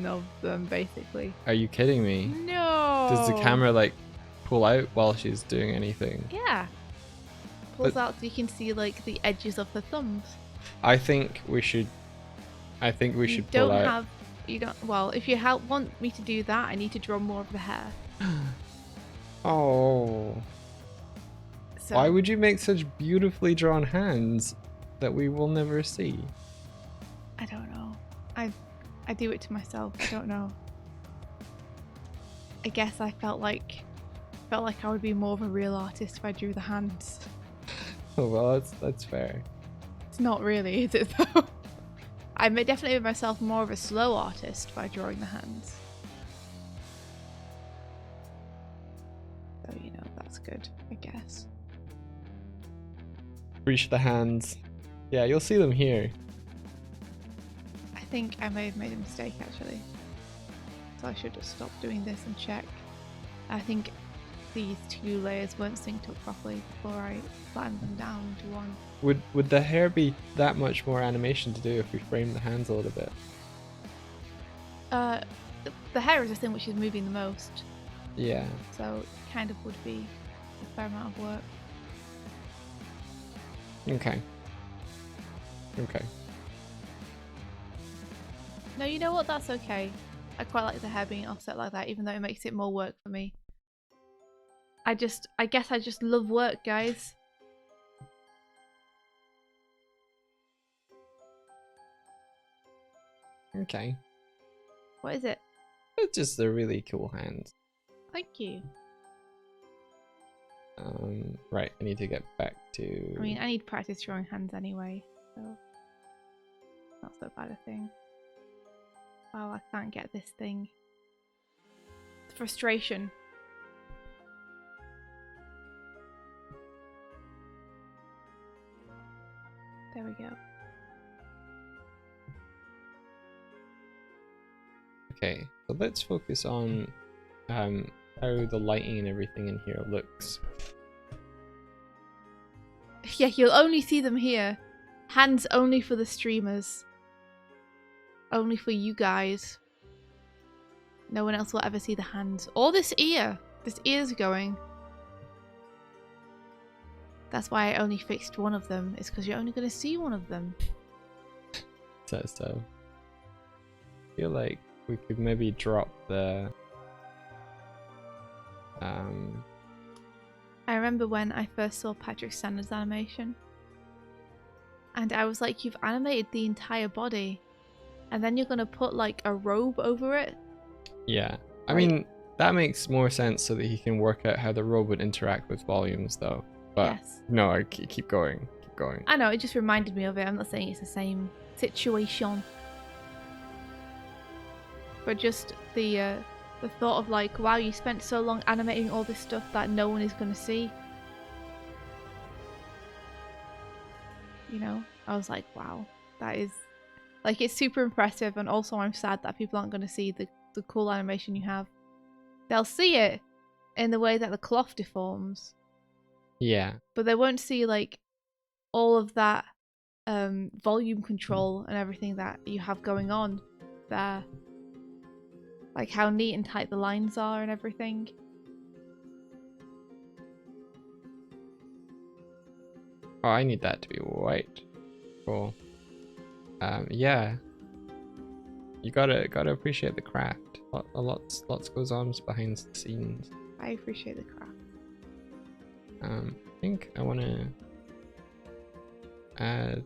of them, basically. Are you kidding me? No. Does the camera like pull out while she's doing anything? Yeah. Pulls out so you can see like the edges of the thumbs. I think we should pull out. You don't. Well, if you want me to do that, I need to draw more of the hair. Oh. So, why would you make such beautifully drawn hands that we will never see? I don't know. I do it to myself. I don't know. I guess I felt like I would be more of a real artist if I drew the hands. Oh well, that's fair. It's not really, is it though? I definitely made myself more of a slow artist by drawing the hands. So, you know, that's good, I guess. Reach the hands. Yeah, you'll see them here. I think I may have made a mistake actually. So I should just stop doing this and check. I think these two layers weren't synced up properly before I flattened them down to one. Would the hair be that much more animation to do if we frame the hands a little bit? The hair is the thing which is moving the most. Yeah. So it kind of would be a fair amount of work. Okay. Okay. No, you know what? That's okay. I quite like the hair being offset like that, even though it makes it more work for me. I guess I just love work, guys. Okay. What is it? It's just a really cool hand. Thank you. Right, I need to get back to... I mean, I need practice drawing hands anyway, so not so bad a thing. Oh, I can't get this thing. It's frustration. There we go. Okay, so let's focus on how the lighting and everything in here looks. Yeah, you'll only see them here. Hands only for the streamers. Only for you guys. No one else will ever see the hands. Or this ear. This ear's going. That's why I only fixed one of them. It's because you're only going to see one of them. So I feel like we could maybe drop the... I remember when I first saw Patrick Sanders' animation. And I was like, you've animated the entire body. And then you're going to put like a robe over it? Yeah. I mean, that makes more sense so that he can work out how the robe would interact with volumes though. But yes. No, I keep going. Keep going. I know, it just reminded me of it. I'm not saying it's the same situation. But just the thought of like, wow, you spent so long animating all this stuff that no one is going to see. You know, I was like, wow, that is... Like, it's super impressive, and also I'm sad that people aren't going to see the cool animation you have. They'll see it in the way that the cloth deforms. Yeah. But they won't see, like, all of that volume control and everything that you have going on there. Like how neat and tight the lines are and everything. Oh, I need that to be white. Cool. Yeah. You gotta appreciate the craft. Lots goes on behind the scenes. I appreciate the craft. I think I wanna add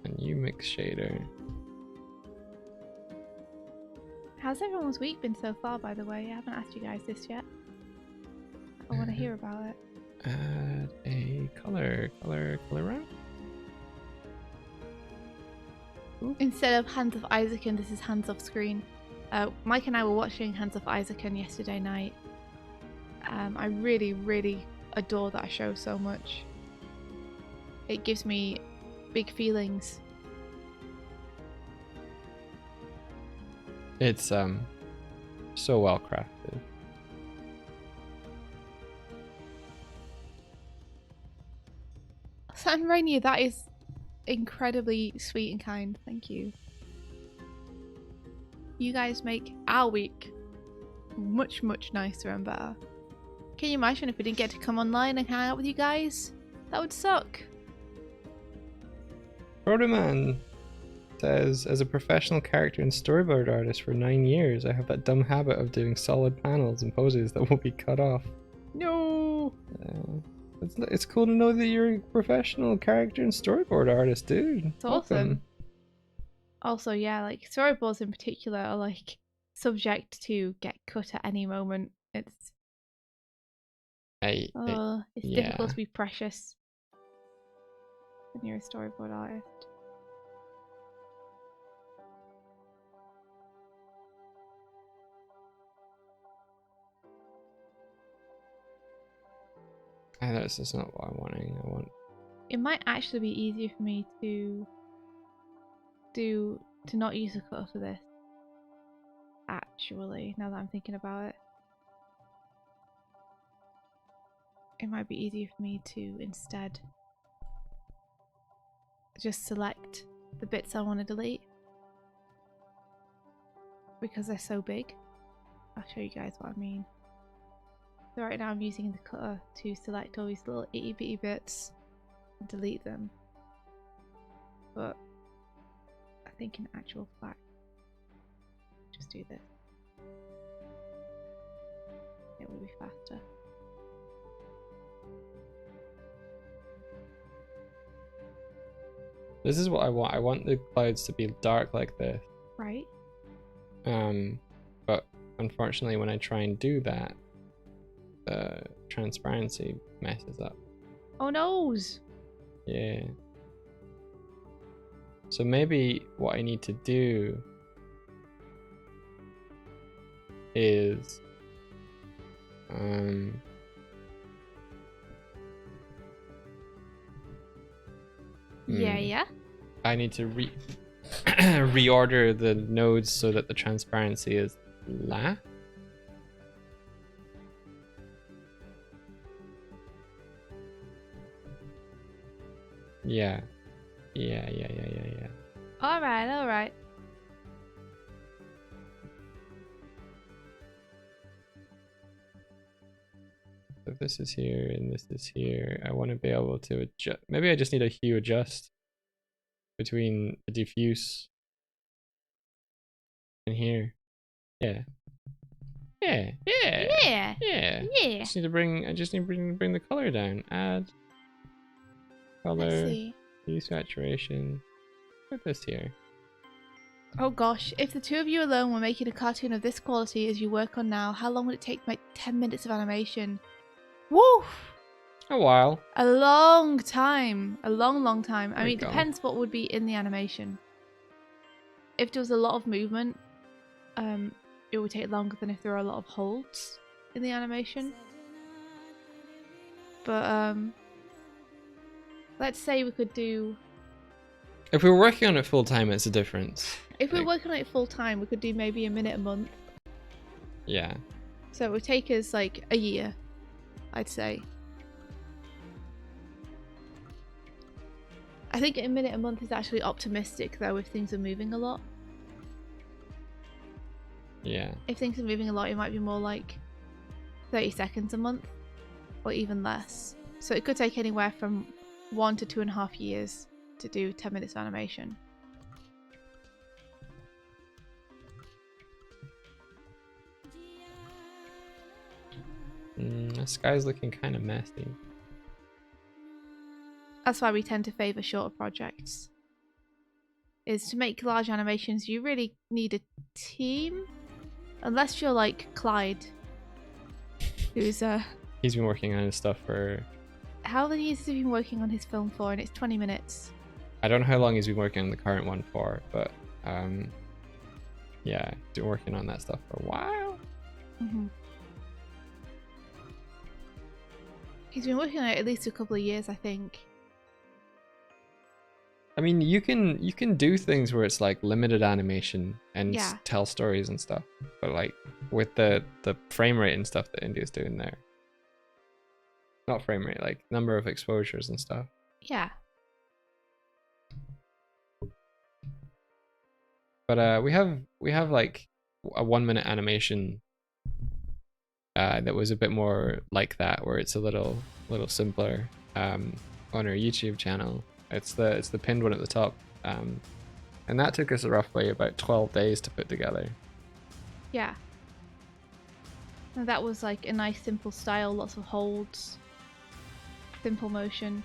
a new mix shader. How's everyone's week been so far, by the way? I haven't asked you guys this yet. I want to hear about it. Add a color ramp. Instead of Hands of Isaacon, this is Hands Off Screen. Mike and I were watching Hands of Isaacon yesterday night. I really adore that show so much. It gives me big feelings. It's so well crafted. San Rainier, that is incredibly sweet and kind. Thank you. You guys make our week much nicer and better. Can you imagine if we didn't get to come online and hang out with you guys? That would suck. Protoman says, as a professional character and storyboard artist for 9 years, I have that dumb habit of doing solid panels and poses that will be cut off. No. It's cool to know that you're a professional character and storyboard artist, dude. It's awesome. Also, yeah, like storyboards in particular are like subject to get cut at any moment. It's difficult to be precious when you're a storyboard artist. That's just not what I'm wanting. It might actually be easier for me to not use a cutter for this. Actually, now that I'm thinking about it. It might be easier for me to instead just select the bits I want to delete. Because they're so big. I'll show you guys what I mean. So right now I'm using the cutter to select all these little itty bitty bits and delete them. But I think in actual fact, just do this. It will be faster. This is what I want. I want the clouds to be dark like this. Right. But unfortunately when I try and do that, the transparency messes up. Oh noes! Yeah. So maybe what I need to do is Yeah. I need to reorder the nodes so that the transparency is la. Yeah. Alright. If this is here and this is here, I want to be able to adjust. Maybe I just need a hue adjust between the diffuse and here. Yeah. I just need to bring the color down. Add color, hue saturation. Put this here. Oh gosh, if the two of you alone were making a cartoon of this quality as you work on now, how long would it take? Like 10 minutes of animation? Woo! A while. A long time. A long time. I mean, it go. depends what would be in the animation. If there was a lot of movement, it would take longer than if there were a lot of holds in the animation. But let's say we could do... If we were working on it full time, it's a difference. If we were working on it full time, we could do maybe a minute a month. Yeah. So it would take us like a year, I'd say. I think a minute a month is actually optimistic though if things are moving a lot. Yeah. If things are moving a lot, it might be more like 30 seconds a month or even less. So it could take anywhere from 1 to 2.5 years to do 10 minutes of animation. The sky's looking kind of messy. That's why we tend to favour shorter projects. Is to make large animations, you really need a team. Unless you're like Clyde, who's He's been working on his stuff for... How many years has he been working on his film for? And it's 20 minutes. I don't know how long he's been working on the current one for, but yeah, he's been working on that stuff for a while. Mm-hmm. He's been working on it at least a couple of years, I think. I mean, you can do things where it's like limited animation and tell stories and stuff, but like with the frame rate and stuff that India's doing there, not frame rate, like number of exposures and stuff. Yeah. But we have like a 1 minute animation that was a bit more like that, where it's a little simpler on our YouTube channel. It's the pinned one at the top, and that took us roughly about 12 days to put together. Yeah. And that was like a nice simple style, lots of holds, simple motion.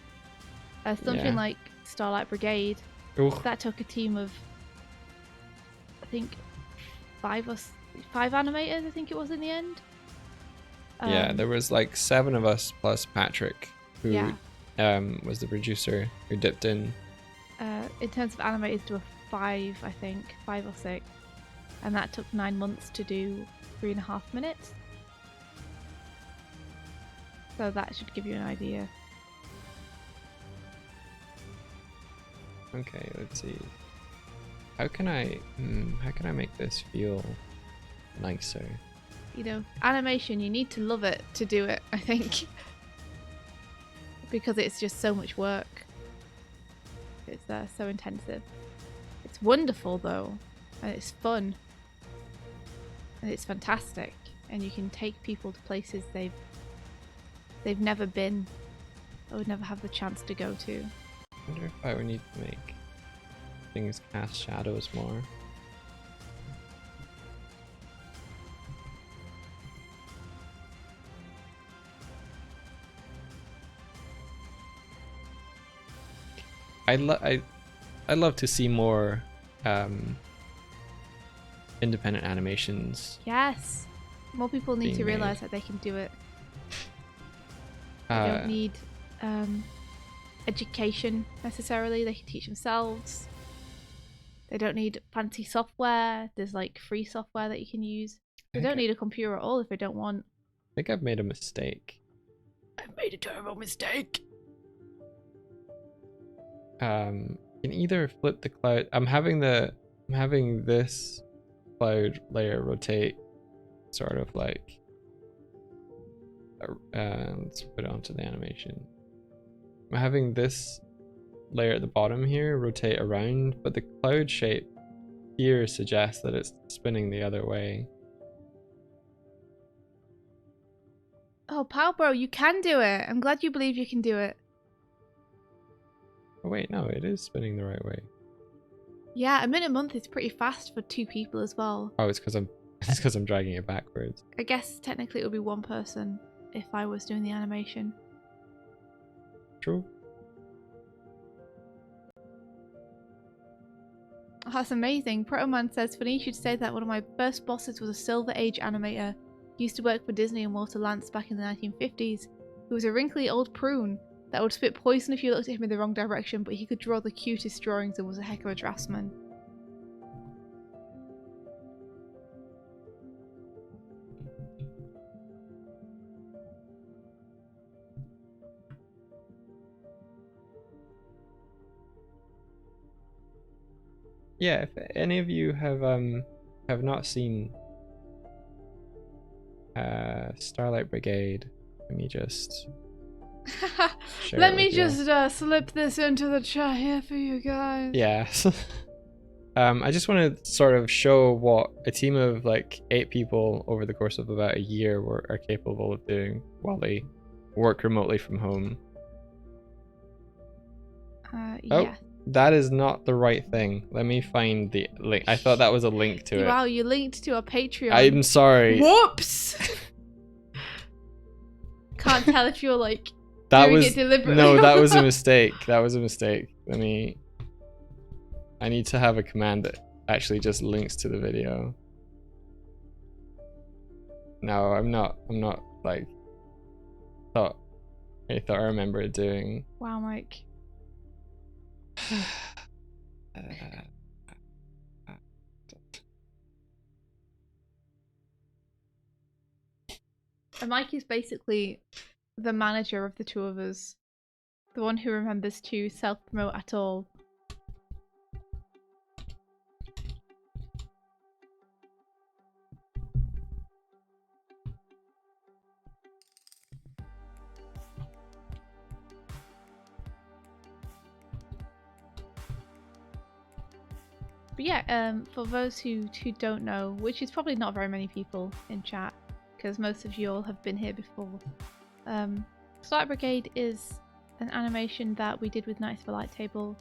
Something like Starlight Brigade, that took a team of, I think, 5 animators, I think it was in the end. Yeah, there was like 7 of us plus Patrick, who was the producer, who dipped in. In terms of animators, there were 5, I think, 5 or 6, and that took 9 months to do 3.5 minutes. So that should give you an idea. Okay, let's see. How can I make this feel nicer? You know, animation, you need to love it to do it, I think. Because it's just so much work. It's so intensive. It's wonderful though, and it's fun. And it's fantastic. And you can take people to places they've never been or would never have the chance to go to. I wonder if I would need to make things cast shadows more. I'd love to see more independent animations. Yes, more people need to realize that they can do it. They don't need education necessarily. They can teach themselves. They don't need fancy software. There's like free software that you can use. They don't need a computer at all if they don't want. I think I've made a mistake. I've made a terrible mistake. Can either flip the cloud. I'm having this cloud layer rotate, sort of like. Let's put it onto the animation. I'm having this layer at the bottom here rotate around, but the cloud shape here suggests that it's spinning the other way. Oh, Pow Bro, you can do it. I'm glad you believe you can do it. Oh wait, no, it is spinning the right way. Yeah, a minute a month is pretty fast for 2 people as well. Oh, it's because I'm dragging it backwards. I guess technically it would be 1 person if I was doing the animation. True. Oh, that's amazing. Protoman says, funny you should say that. One of my first bosses was a Silver Age animator. He used to work for Disney and Walter Lantz back in the 1950s. He was a wrinkly old prune that would spit poison if you looked at him in the wrong direction, but he could draw the cutest drawings and was a heck of a draftsman. Yeah, if any of you have not seen Starlight Brigade, let me just share Let it me with you. just slip this into the chat here for you guys. Yeah. I just want to sort of show what a team of like 8 people over the course of about a year are capable of doing while they work remotely from home. Oh, yeah. that is not the right thing. Let me find the link. I thought that was a link to it. Wow, you linked to our Patreon. I'm sorry. Whoops! Can't tell if you're like That doing was it deliberately. no, that was a mistake. That was a mistake. I need to have a command that actually just links to the video. No, I'm not like I thought I remember doing. Wow, Mike. And Mike is basically the manager of the two of us. The one who remembers to self-promote at all. But yeah, for those who don't know, which is probably not very many people in chat, because most of you all have been here before, Starlight Brigade is an animation that we did with Knights of the Light Table.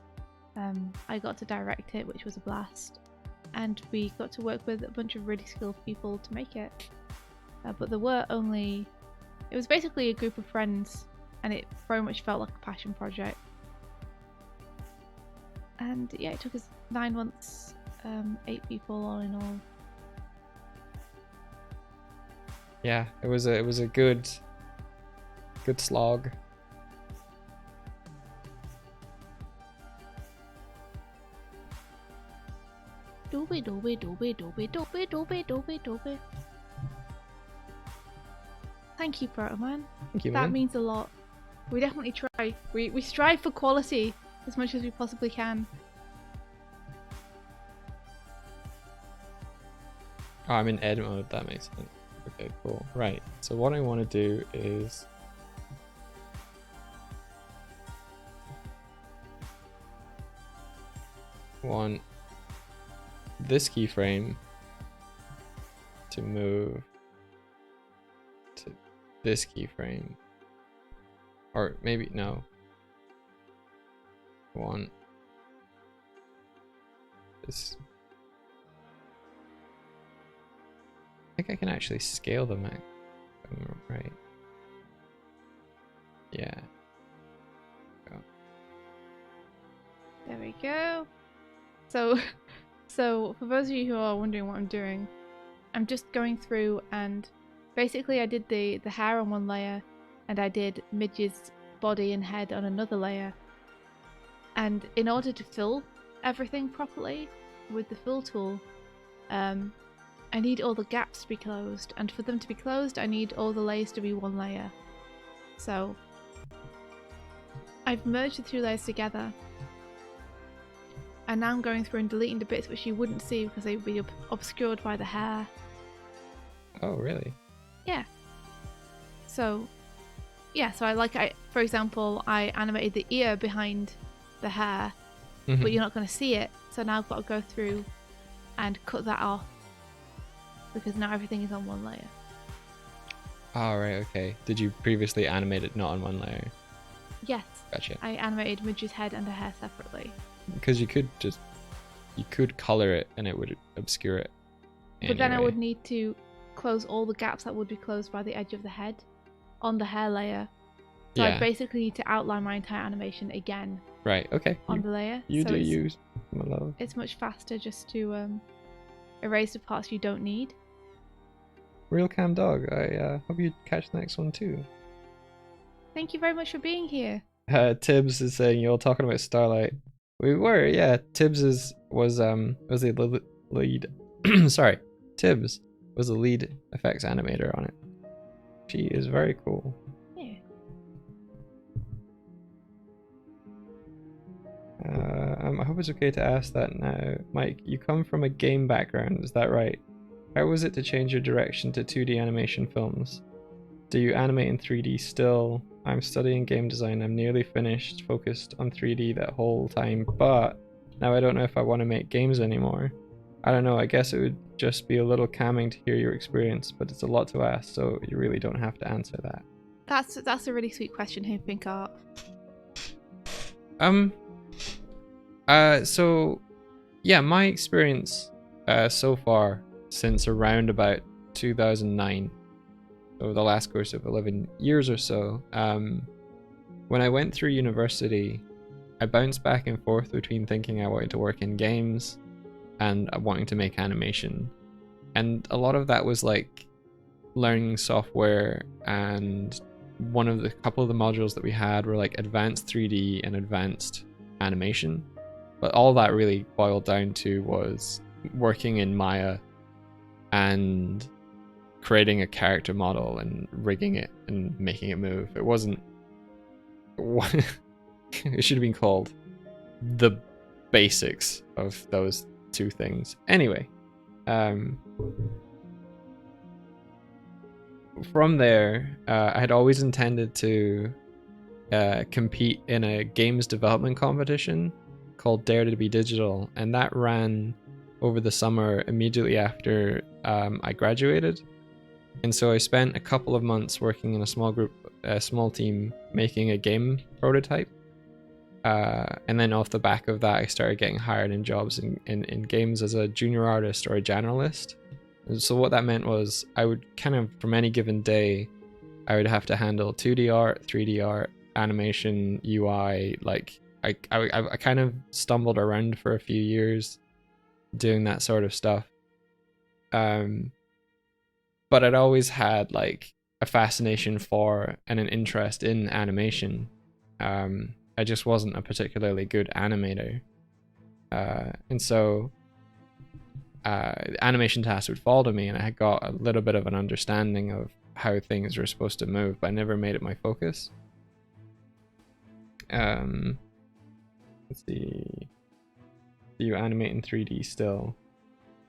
I got to direct it, which was a blast, and we got to work with a bunch of really skilled people to make it. But there were only... It was basically a group of friends, and it very much felt like a passion project. And yeah, it took us 9 months, 8 people all in all. Yeah, it was a good slog. Dobe, dobe, dobe, dobe, dobe, dobe, dobe, dobe. Thank you, Protoman. Thank you, That man. means a lot. We definitely try. We strive for quality as much as we possibly can. Oh, I'm in edit mode, that makes sense. Okay, cool. Right, so what I want to do is... want this keyframe to move to this keyframe. Or maybe, no. Want this... I think I can actually scale them, right? Yeah. Go. There we go. So for those of you who are wondering what I'm doing, I'm just going through and basically I did the hair on one layer and I did Midge's body and head on another layer. And in order to fill everything properly with the fill tool, I need all the gaps to be closed, and for them to be closed I need all the layers to be one layer. So I've merged the 2 layers together, and now I'm going through and deleting the bits which you wouldn't see because they would be obscured by the hair. Oh, really? Yeah. So yeah, so for example, I animated the ear behind the hair, but you're not going to see it, so now I've got to go through and cut that off because now everything is on one layer. Oh, right, okay. Did you previously animate it not on one layer? Yes. Gotcha. I animated Midge's head and her hair separately. Because you could color it and it would obscure it. But then I anyway. would need to close all the gaps that would be closed by the edge of the head on the hair layer. So Yeah. I basically need to outline my entire animation again. Right, okay. On the layer. You so do you, my love. It's much faster just to erase the parts you don't need. Real Cam Dog, I hope you catch the next one too. Thank you very much for being here. Tibbs is saying you're talking about Starlight. We were, yeah. Tibbs was the lead. Sorry, Tibbs was the lead effects animator on it. She is very cool. Yeah. I hope it's okay to ask that now. Mike, you come from a game background, is that right? How was it to change your direction to 2D animation films? Do you animate in 3D still? I'm studying game design. I'm nearly finished, focused on 3D that whole time, but now I don't know if I want to make games anymore. I don't know, I guess it would just be a little calming to hear your experience, but it's a lot to ask, so you really don't have to answer that. That's a really sweet question here, Pink Art. So yeah, my experience so far since around about 2009, over the last course of 11 years or so, when I went through university, I bounced back and forth between thinking I wanted to work in games and wanting to make animation. And a lot of that was like learning software, and couple of the modules that we had were like advanced 3D and advanced animation. But all that really boiled down to was working in Maya and creating a character model and rigging it and making it move. It wasn't... it should have been called the basics of those two things. Anyway, from there, I had always intended to compete in a games development competition called Dare to Be Digital, and that ran over the summer immediately after I graduated. And so I spent a couple of months working in a small team making a game prototype. And then off the back of that, I started getting hired in jobs in games as a junior artist or a generalist. And so what that meant was I would kind of, from any given day, I would have to handle 2D art, 3D art, animation, UI. Like I kind of stumbled around for a few years doing that sort of stuff. But I'd always had like a fascination for and an interest in animation. I just wasn't a particularly good animator. And so animation tasks would fall to me, and I had got a little bit of an understanding of how things were supposed to move, but I never made it my focus. Let's see. Do you animate in 3D still?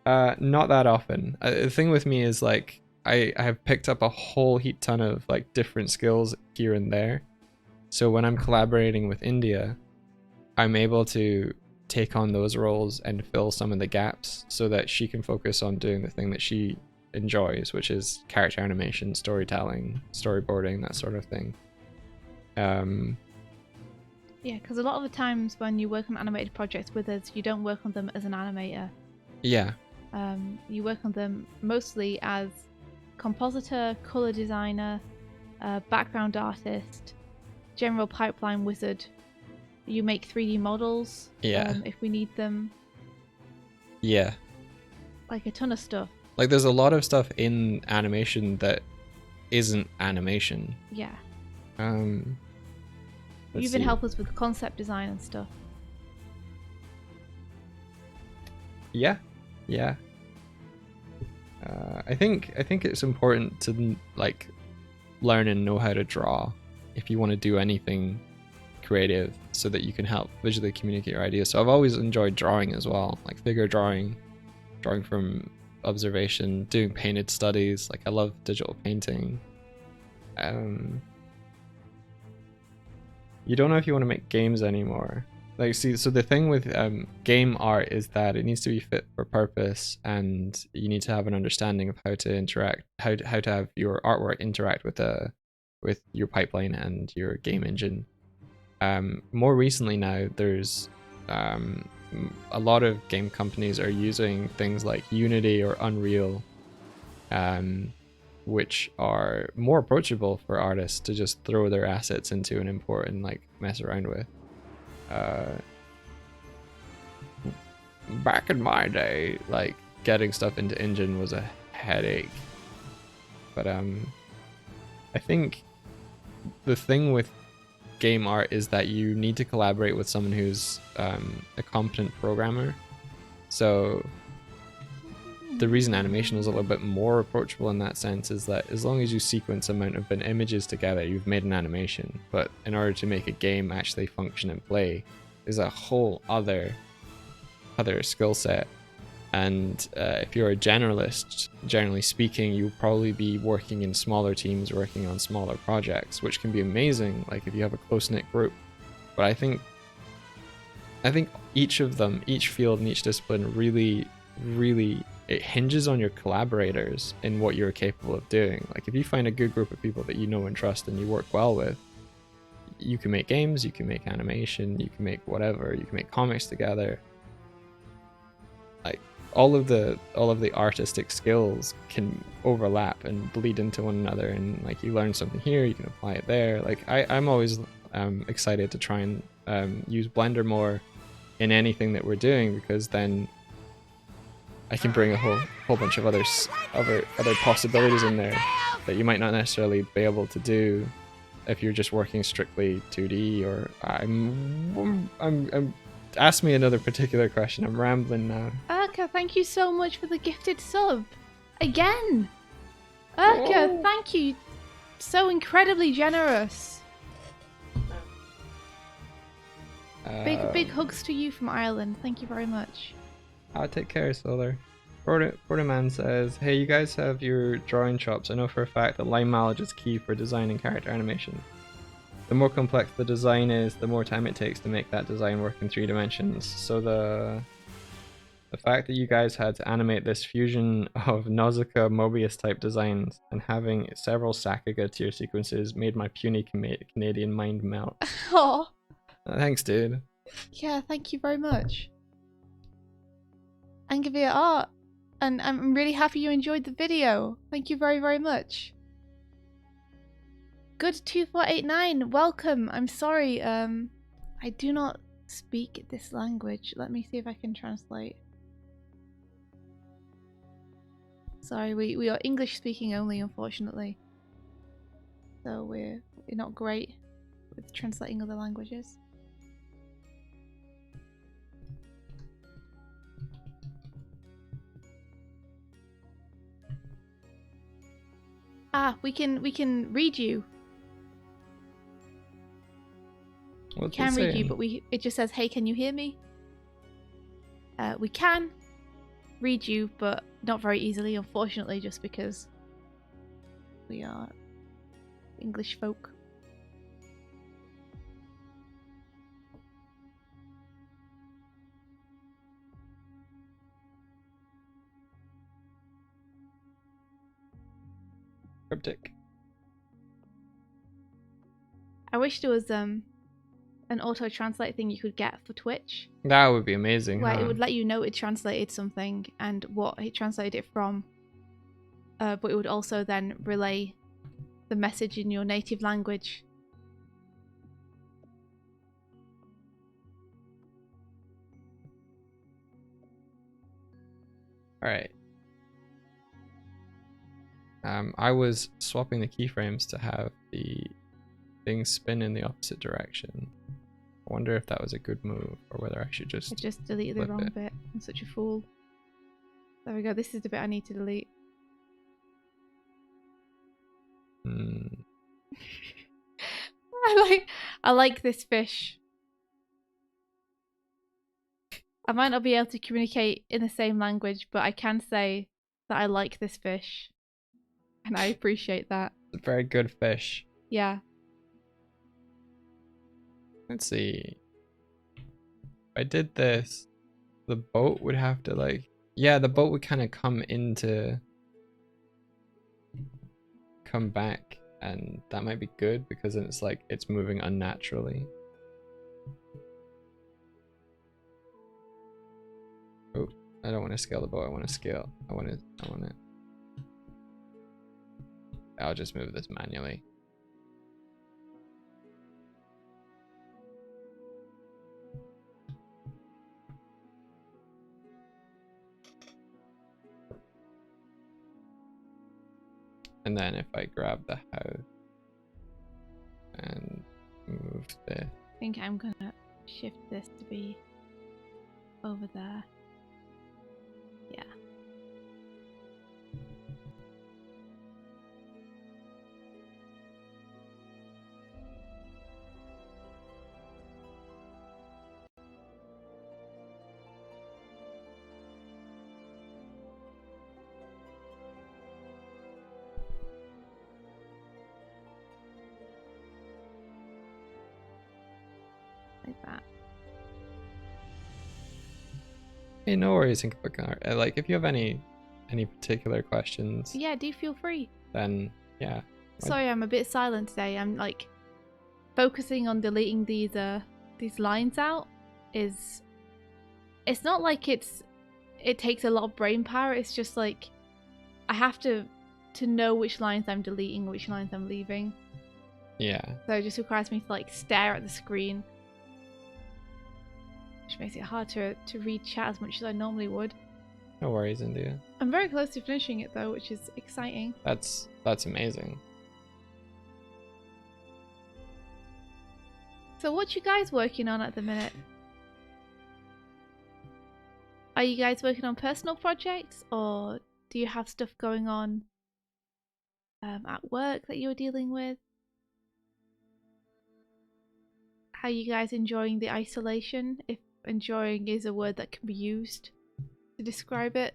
Not that often. The thing with me is like I have picked up a whole heap ton of like different skills here and there. So when I'm collaborating with India, I'm able to take on those roles and fill some of the gaps so that she can focus on doing the thing that she enjoys, which is character animation, storytelling, storyboarding, that sort of thing. Yeah, because a lot of the times when you work on animated projects with us, you don't work on them as an animator. Yeah. You work on them mostly as compositor, color designer, background artist, general pipeline wizard. You make 3D models if we need them. Yeah. Like a ton of stuff. Like there's a lot of stuff in animation that isn't animation. Yeah. You even help us with concept design and stuff. Yeah. I think it's important to like learn and know how to draw if you want to do anything creative, so that you can help visually communicate your ideas. So I've always enjoyed drawing as well, like figure drawing from observation, doing painted studies. Like I love digital painting. You don't know if you want to make games anymore. Like, see, so the thing with game art is that it needs to be fit for purpose, and you need to have an understanding of how to interact, how to have your artwork interact with your pipeline and your game engine. More recently now, there's a lot of game companies are using things like Unity or Unreal, which are more approachable for artists to just throw their assets into and import and like mess around with. Back in my day, like getting stuff into engine was a headache, but I think the thing with game art is that you need to collaborate with someone who's a competent programmer. So the reason animation is a little bit more approachable in that sense is that as long as you sequence amount of images together, you've made an animation. But in order to make a game actually function and play, there's a whole other skill set. And if you're a generalist, generally speaking, you'll probably be working in smaller teams, working on smaller projects, which can be amazing, like if you have a close-knit group. But I think each of them, each field and each discipline really, it hinges on your collaborators in what you're capable of doing. Like if you find a good group of people that you know and trust and you work well with, you can make games, you can make animation, you can make whatever, you can make comics together. Like all of the artistic skills can overlap and bleed into one another, and like you learn something here, you can apply it there. Like I'm always excited to try and use Blender more in anything that we're doing, because then I can bring a whole bunch of other possibilities in there that you might not necessarily be able to do if you're just working strictly 2D. Or I'm ask me another particular question. I'm rambling now. Urka, thank you so much for the gifted sub. Again. Urka, thank you. So incredibly generous. Big hugs to you from Ireland. Thank you very much. I'll take care, Solar. Portaman says, hey, you guys have your drawing chops. I know for a fact that line mileage is key for designing character animation. The more complex the design is, the more time it takes to make that design work in 3 dimensions. So the fact that you guys had to animate this fusion of Nausicaa Mobius type designs and having several Sakuga tier sequences made my puny Canadian mind melt. Oh. Thanks, dude. Yeah, thank you very much. Angavia Art. And I'm really happy you enjoyed the video. Thank you very, very much. Good 2489, welcome. I'm sorry, I do not speak this language. Let me see if I can translate. Sorry, we are English speaking only, unfortunately. So we're not great with translating other languages. Ah, we can read you. We can read you, but it just says, hey, can you hear me? We can read you, but not very easily, unfortunately, just because we are English folk. Cryptic. I wish there was an auto translate thing you could get for Twitch. That would be amazing. Where huh? it would let you know it translated something and what it translated it from. But it would also then relay the message in your native language. Alright. I was swapping the keyframes to have the things spin in the opposite direction. I wonder if that was a good move, or whether I should just... I just deleted the wrong bit. I'm such a fool. There we go. This is the bit I need to delete. I like this fish. I might not be able to communicate in the same language, but I can say that I like this fish. And I appreciate that. It's a very good fish. Yeah. Let's see. If I did this, the boat would have to like... Yeah, the boat would kind of come back, and that might be good because then it's like it's moving unnaturally. Oh, I don't want to scale the boat. I want to scale. I want it. I'll just move this manually. And then if I grab the house and move this. I think I'm gonna shift this to be over there. Yeah. Hey, no worries, like if you have any particular questions, Yeah, do feel free. then yeah. Sorry, I'm a bit silent today. I'm like focusing on deleting these lines out. It's not like it takes a lot of brain power. It's just like I have to know which lines I'm deleting, which lines I'm leaving. Yeah. So it just requires me to like stare at the screen, which makes it hard to read chat as much as I normally would. No worries, India. I'm very close to finishing it though, which is exciting. That's amazing. So what you guys working on at the minute? Are you guys working on personal projects, or do you have stuff going on at work that you're dealing with? How are you guys enjoying the isolation, if enjoying is a word that can be used to describe it?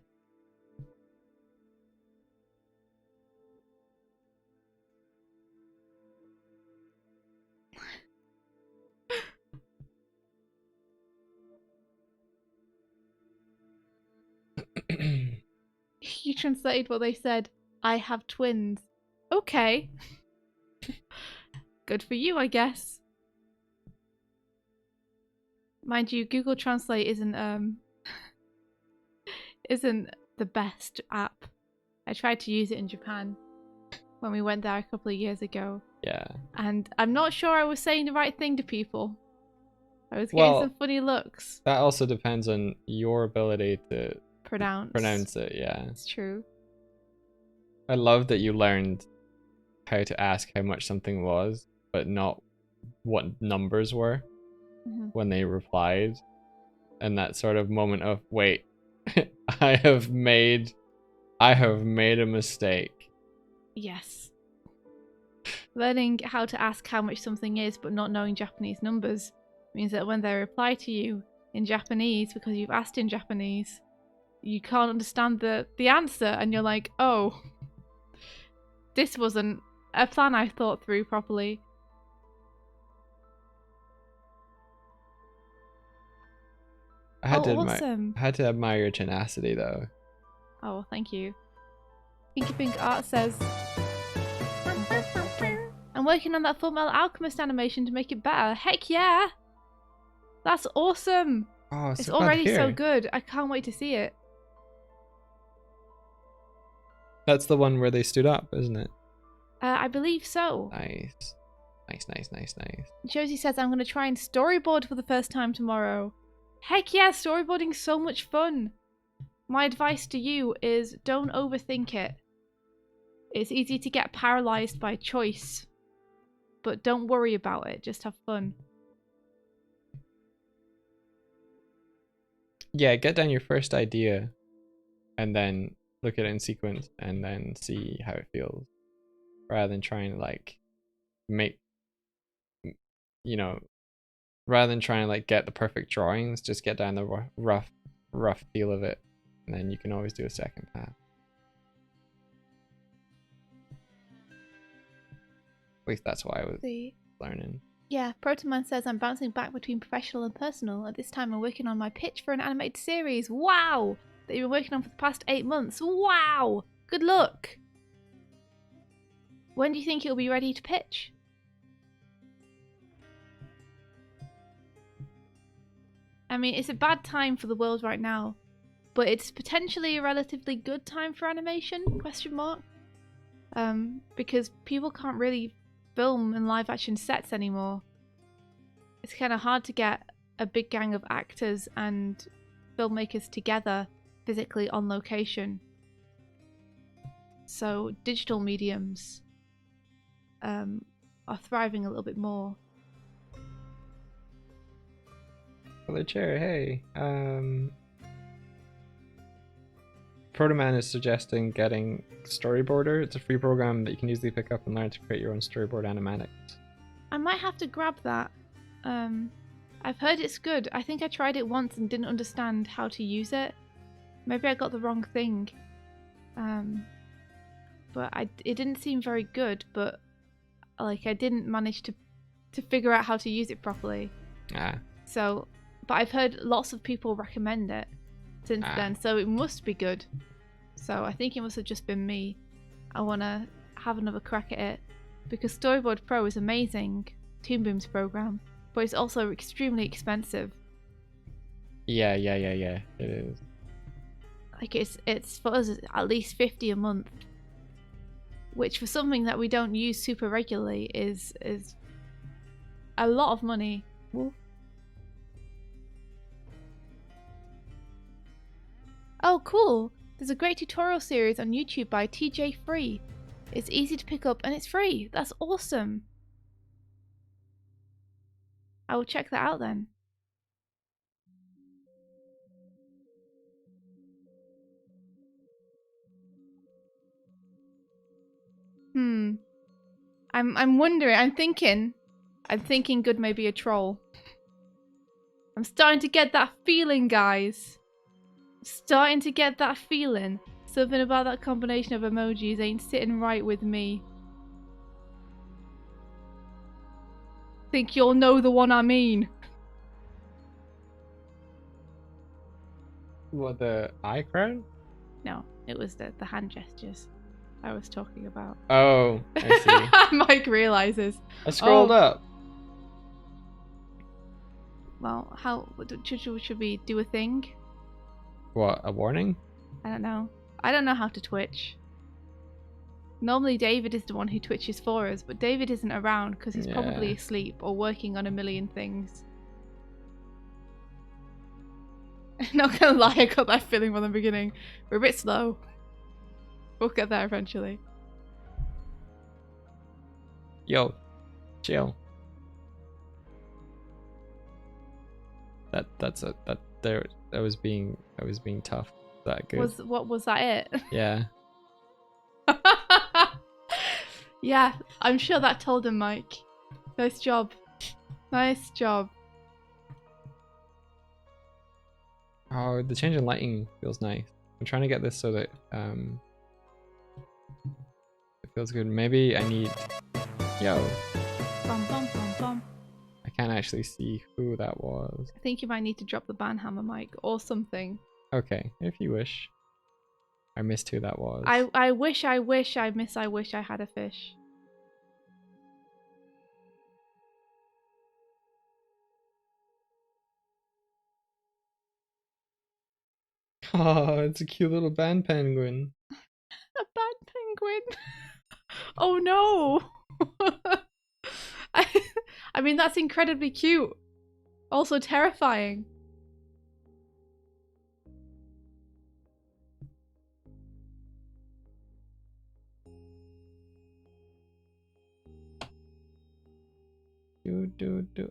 You translated what they said. I have twins. Okay. Good for you, I guess. Mind you, Google Translate isn't the best app. I tried to use it in Japan when we went there a couple of years ago. Yeah. And I'm not sure I was saying the right thing to people. I was getting some funny looks. That also depends on your ability to pronounce it, yeah. It's true. I love that you learned how to ask how much something was, but not what numbers were when they replied. And that sort of moment of, wait, I have made a mistake. Yes. Learning how to ask how much something is, but not knowing Japanese numbers, means that when they reply to you in Japanese, because you've asked in Japanese, you can't understand the answer, and you're like, oh, this wasn't a plan I thought through properly. I had to admire your tenacity, though. Oh, thank you. Inky Pink Art says, I'm working on that Full Metal Alchemist animation to make it better. Heck yeah! That's awesome! Oh, it's already so good. I can't wait to see it. That's the one where they stood up, isn't it? I believe so. Nice. Nice. Josie says, I'm going to try and storyboard for the first time tomorrow. Heck yeah, storyboarding's so much fun. My advice to you is don't overthink it. It's easy to get paralyzed by choice. But don't worry about it, just have fun. Yeah, get down your first idea and then look at it in sequence and then see how it feels. Rather than trying to like rather than trying to like get the perfect drawings, just get down the rough feel of it, and then you can always do a second pass. At least that's why I was learning. Yeah, Protoman says, I'm bouncing back between professional and personal. At this time I'm working on my pitch for an animated series. Wow! That you've been working on for the past 8 months. Wow! Good luck! When do you think it'll be ready to pitch? I mean, it's a bad time for the world right now, but it's potentially a relatively good time for animation, ? Because people can't really film in live action sets anymore. It's kind of hard to get a big gang of actors and filmmakers together physically on location. So digital mediums are thriving a little bit more. Color chair, hey. Protoman is suggesting getting Storyboarder. It's a free program that you can easily pick up and learn to create your own storyboard animatics. I might have to grab that. I've heard it's good. I think I tried it once and didn't understand how to use it. Maybe I got the wrong thing. But it didn't seem very good, but like I didn't manage to figure out how to use it properly. Ah. So, but I've heard lots of people recommend it. since then, so it must be good. So I think it must have just been me. I want to have another crack at it because Storyboard Pro is amazing, Toon Boom's program, but it's also extremely expensive. Yeah. It is. Like it's for us at least $50 a month, which for something that we don't use super regularly is a lot of money. Ooh. Oh, cool! There's a great tutorial series on YouTube by TJ Free. It's easy to pick up and it's free. That's awesome. I will check that out then. I'm wondering. I'm thinking good may be a troll. I'm starting to get that feeling, guys. Starting to get that feeling. Something about that combination of emojis ain't sitting right with me. Think you'll know the one I mean. What, the eye crown? No, it was the hand gestures I was talking about. Oh, I see. Mike realizes. I scrolled up. Well, how should we do a thing? What, a warning? I don't know. I don't know how to Twitch. Normally David is the one who twitches for us, but David isn't around because he's probably asleep or working on a million things. Not gonna lie, I got that feeling from the beginning. We're a bit slow. We'll get there eventually. Yo, chill. I was being tough. Is that good? Was that it? Yeah. Yeah, I'm sure that told him, Mike. Nice job. Nice job. Oh, the change in lighting feels nice. I'm trying to get this so that it feels good. Maybe I need. Yo. Bum, bum, bum, bum. I can't actually see who that was. I think you might need to drop the banhammer, Mike, or something. Okay, if you wish. I missed who that was. I wish I had a fish. Oh, it's a cute little band penguin. A band penguin. Oh no. I mean, that's incredibly cute. Also terrifying.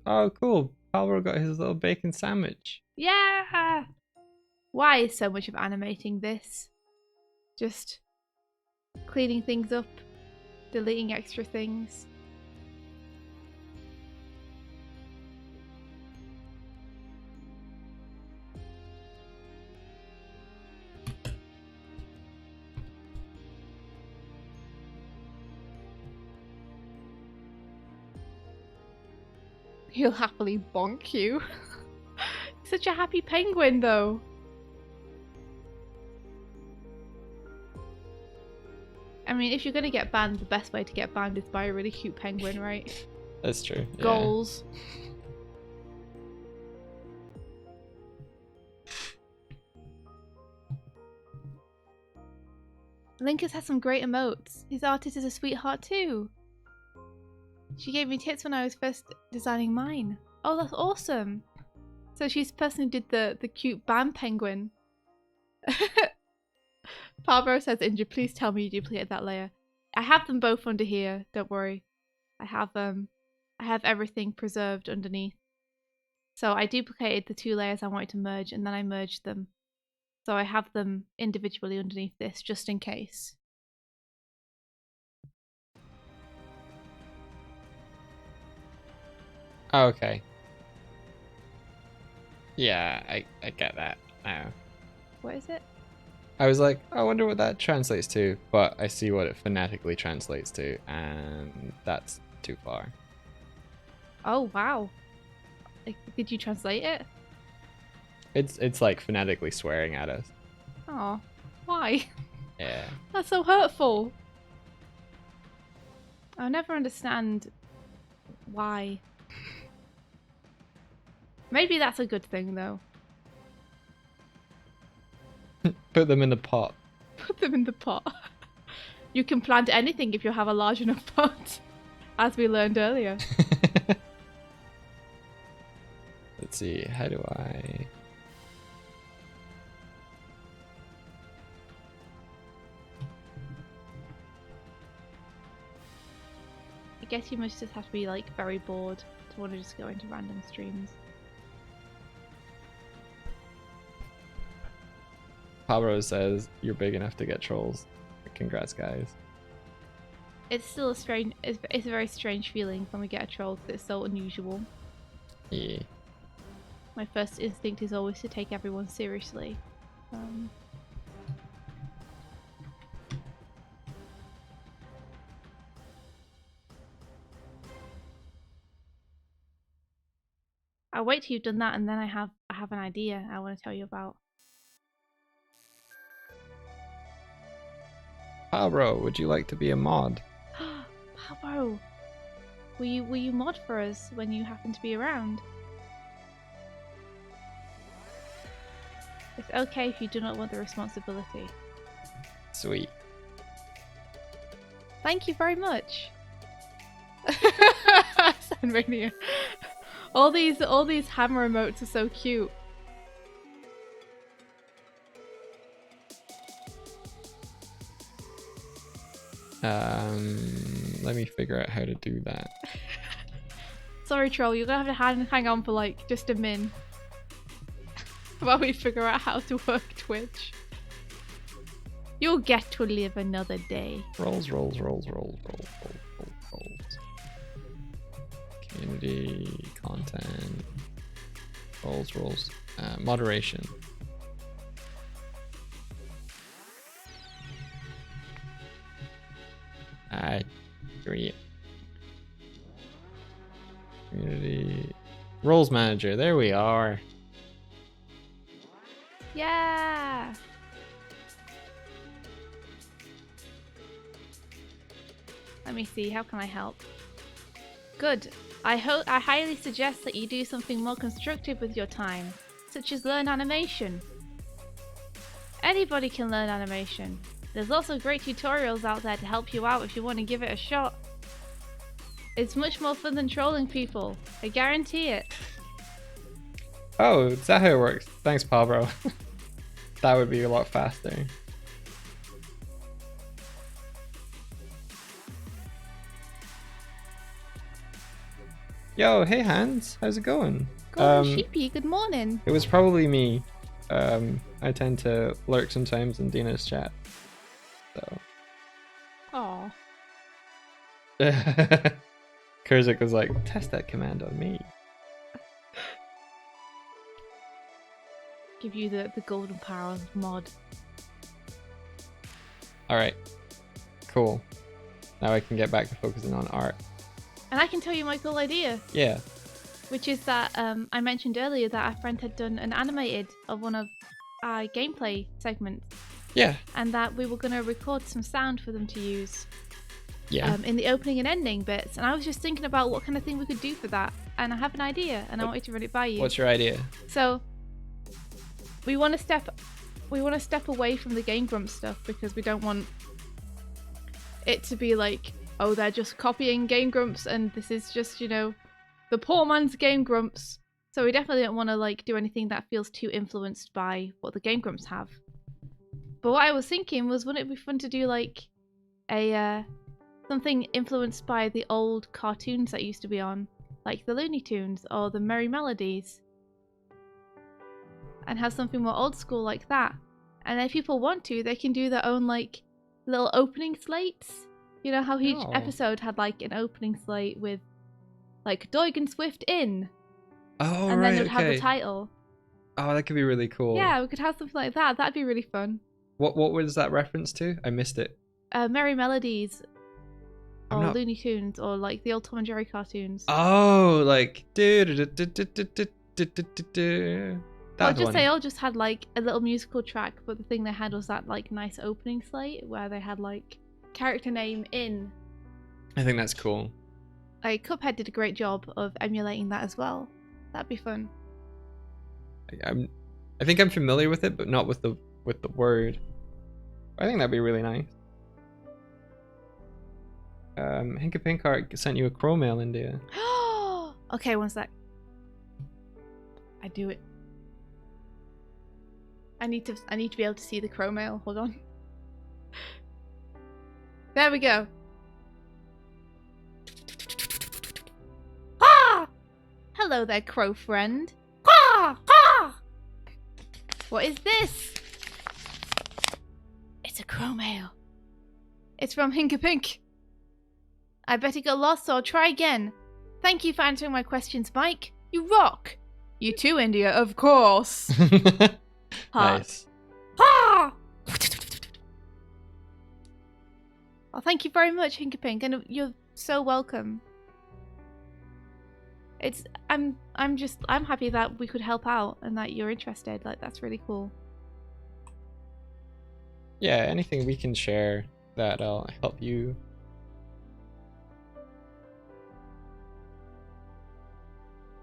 Oh, cool. Palmer got his little bacon sandwich. Yeah. Why is so much of animating this? Just cleaning things up, deleting extra things. He'll happily bonk you. Such a happy penguin, though. I mean, if you're gonna get banned, the best way to get banned is by a really cute penguin, right? That's true. Yeah. Goals. Linkus has some great emotes. His artist is a sweetheart too. She gave me tips when I was first designing mine. Oh, that's awesome. So she's the person who did the cute band penguin. Pablo says, Inja, please tell me you duplicated that layer. I have them both under here, don't worry. I have everything preserved underneath. So I duplicated the two layers I wanted to merge and then I merged them. So I have them individually underneath this just in case. Oh, okay. Yeah, I get that now. What is it? I was like, I wonder what that translates to, but I see what it phonetically translates to, and that's too far. Oh, wow. Did you translate it? It's like phonetically swearing at us. Oh, why? Yeah. That's so hurtful. I'll never understand why. Maybe that's a good thing, though. Put them in the pot. Put them in the pot. You can plant anything if you have a large enough pot, as we learned earlier. Let's see, how do I... I guess you must just have to be like very bored to want to just go into random streams. Pablo says you're big enough to get trolls. Congrats, guys. It's still a strange. It's a very strange feeling when we get a troll because it's so unusual. Yeah. My first instinct is always to take everyone seriously. I'll wait till you've done that, and then I have an idea I want to tell you about. Pablo, would you like to be a mod? Pablo, will you mod for us when you happen to be around? It's okay if you do not want the responsibility. Sweet. Thank you very much. Sandmania. All these hammer emotes are so cute. Let me figure out how to do that. Sorry, troll, you're gonna have to hang on for like just a min while we figure out how to work Twitch. You'll get to live another day. Rolls. Community, content, rolls. Moderation. I agree. Community, roles manager. There we are. Yeah. Let me see. How can I help? Good. I highly suggest that you do something more constructive with your time, such as learn animation. Anybody can learn animation. There's also great tutorials out there to help you out if you want to give it a shot. It's much more fun than trolling people. I guarantee it. Oh, is that how it works? Thanks, Pablo. That would be a lot faster. Yo, hey Hans, how's it going? Golden Sheepy, good morning. It was probably me. I tend to lurk sometimes in Dina's chat. So. Aw. Kurzik was like, test that command on me. Give you the golden power mod. Alright. Cool. Now I can get back to focusing on art. And I can tell you my cool idea. Yeah. Which is that I mentioned earlier that our friend had done an animated of one of our gameplay segments. Yeah. And that we were going to record some sound for them to use. Yeah. In the opening and ending bits. And I was just thinking about what kind of thing we could do for that. And I have an idea, and I wanted to run it by you. What's your idea? So we want to step away from the Game Grumps stuff because we don't want it to be like, oh, they're just copying Game Grumps and this is just, you know, the poor man's Game Grumps. So we definitely don't want to like do anything that feels too influenced by what the Game Grumps have. But what I was thinking was, wouldn't it be fun to do like a something influenced by the old cartoons that used to be on, like the Looney Tunes or the Merry Melodies, and have something more old school like that. And if people want to, they can do their own like little opening slates. You know how each episode had like an opening slate with like Doig and Swift in. Oh, and right, then it would have the title. Oh, that could be really cool. Yeah, we could have something like that. That'd be really fun. What was that reference to? I missed it. Merry Melodies. Or Looney Tunes, or like the old Tom and Jerry cartoons. Oh, like that that just one. they all just had like a little musical track, but the thing they had was that like nice opening slate where they had like character name in. I think that's cool. Like Cuphead did a great job of emulating that as well. That'd be fun. I think I'm familiar with it, but not with the word. I think that'd be really nice. Hinka Pinkart sent you a crow mail, India. Okay, one sec. I do it. I need to be able to see the crow mail. Hold on. There we go. Ah! Hello there, crow friend. Ah! Ah! What is this? It's a crow mail. It's from Hinka Pink. I bet it got lost, so I'll try again. Thank you for answering my questions, Mike. You rock. You too, India, of course. Nice. Ah! Oh, thank you very much, Hinka Pink, and you're so welcome. I'm happy that we could help out and that you're interested. Like, that's really cool. Yeah, anything we can share that'll help you.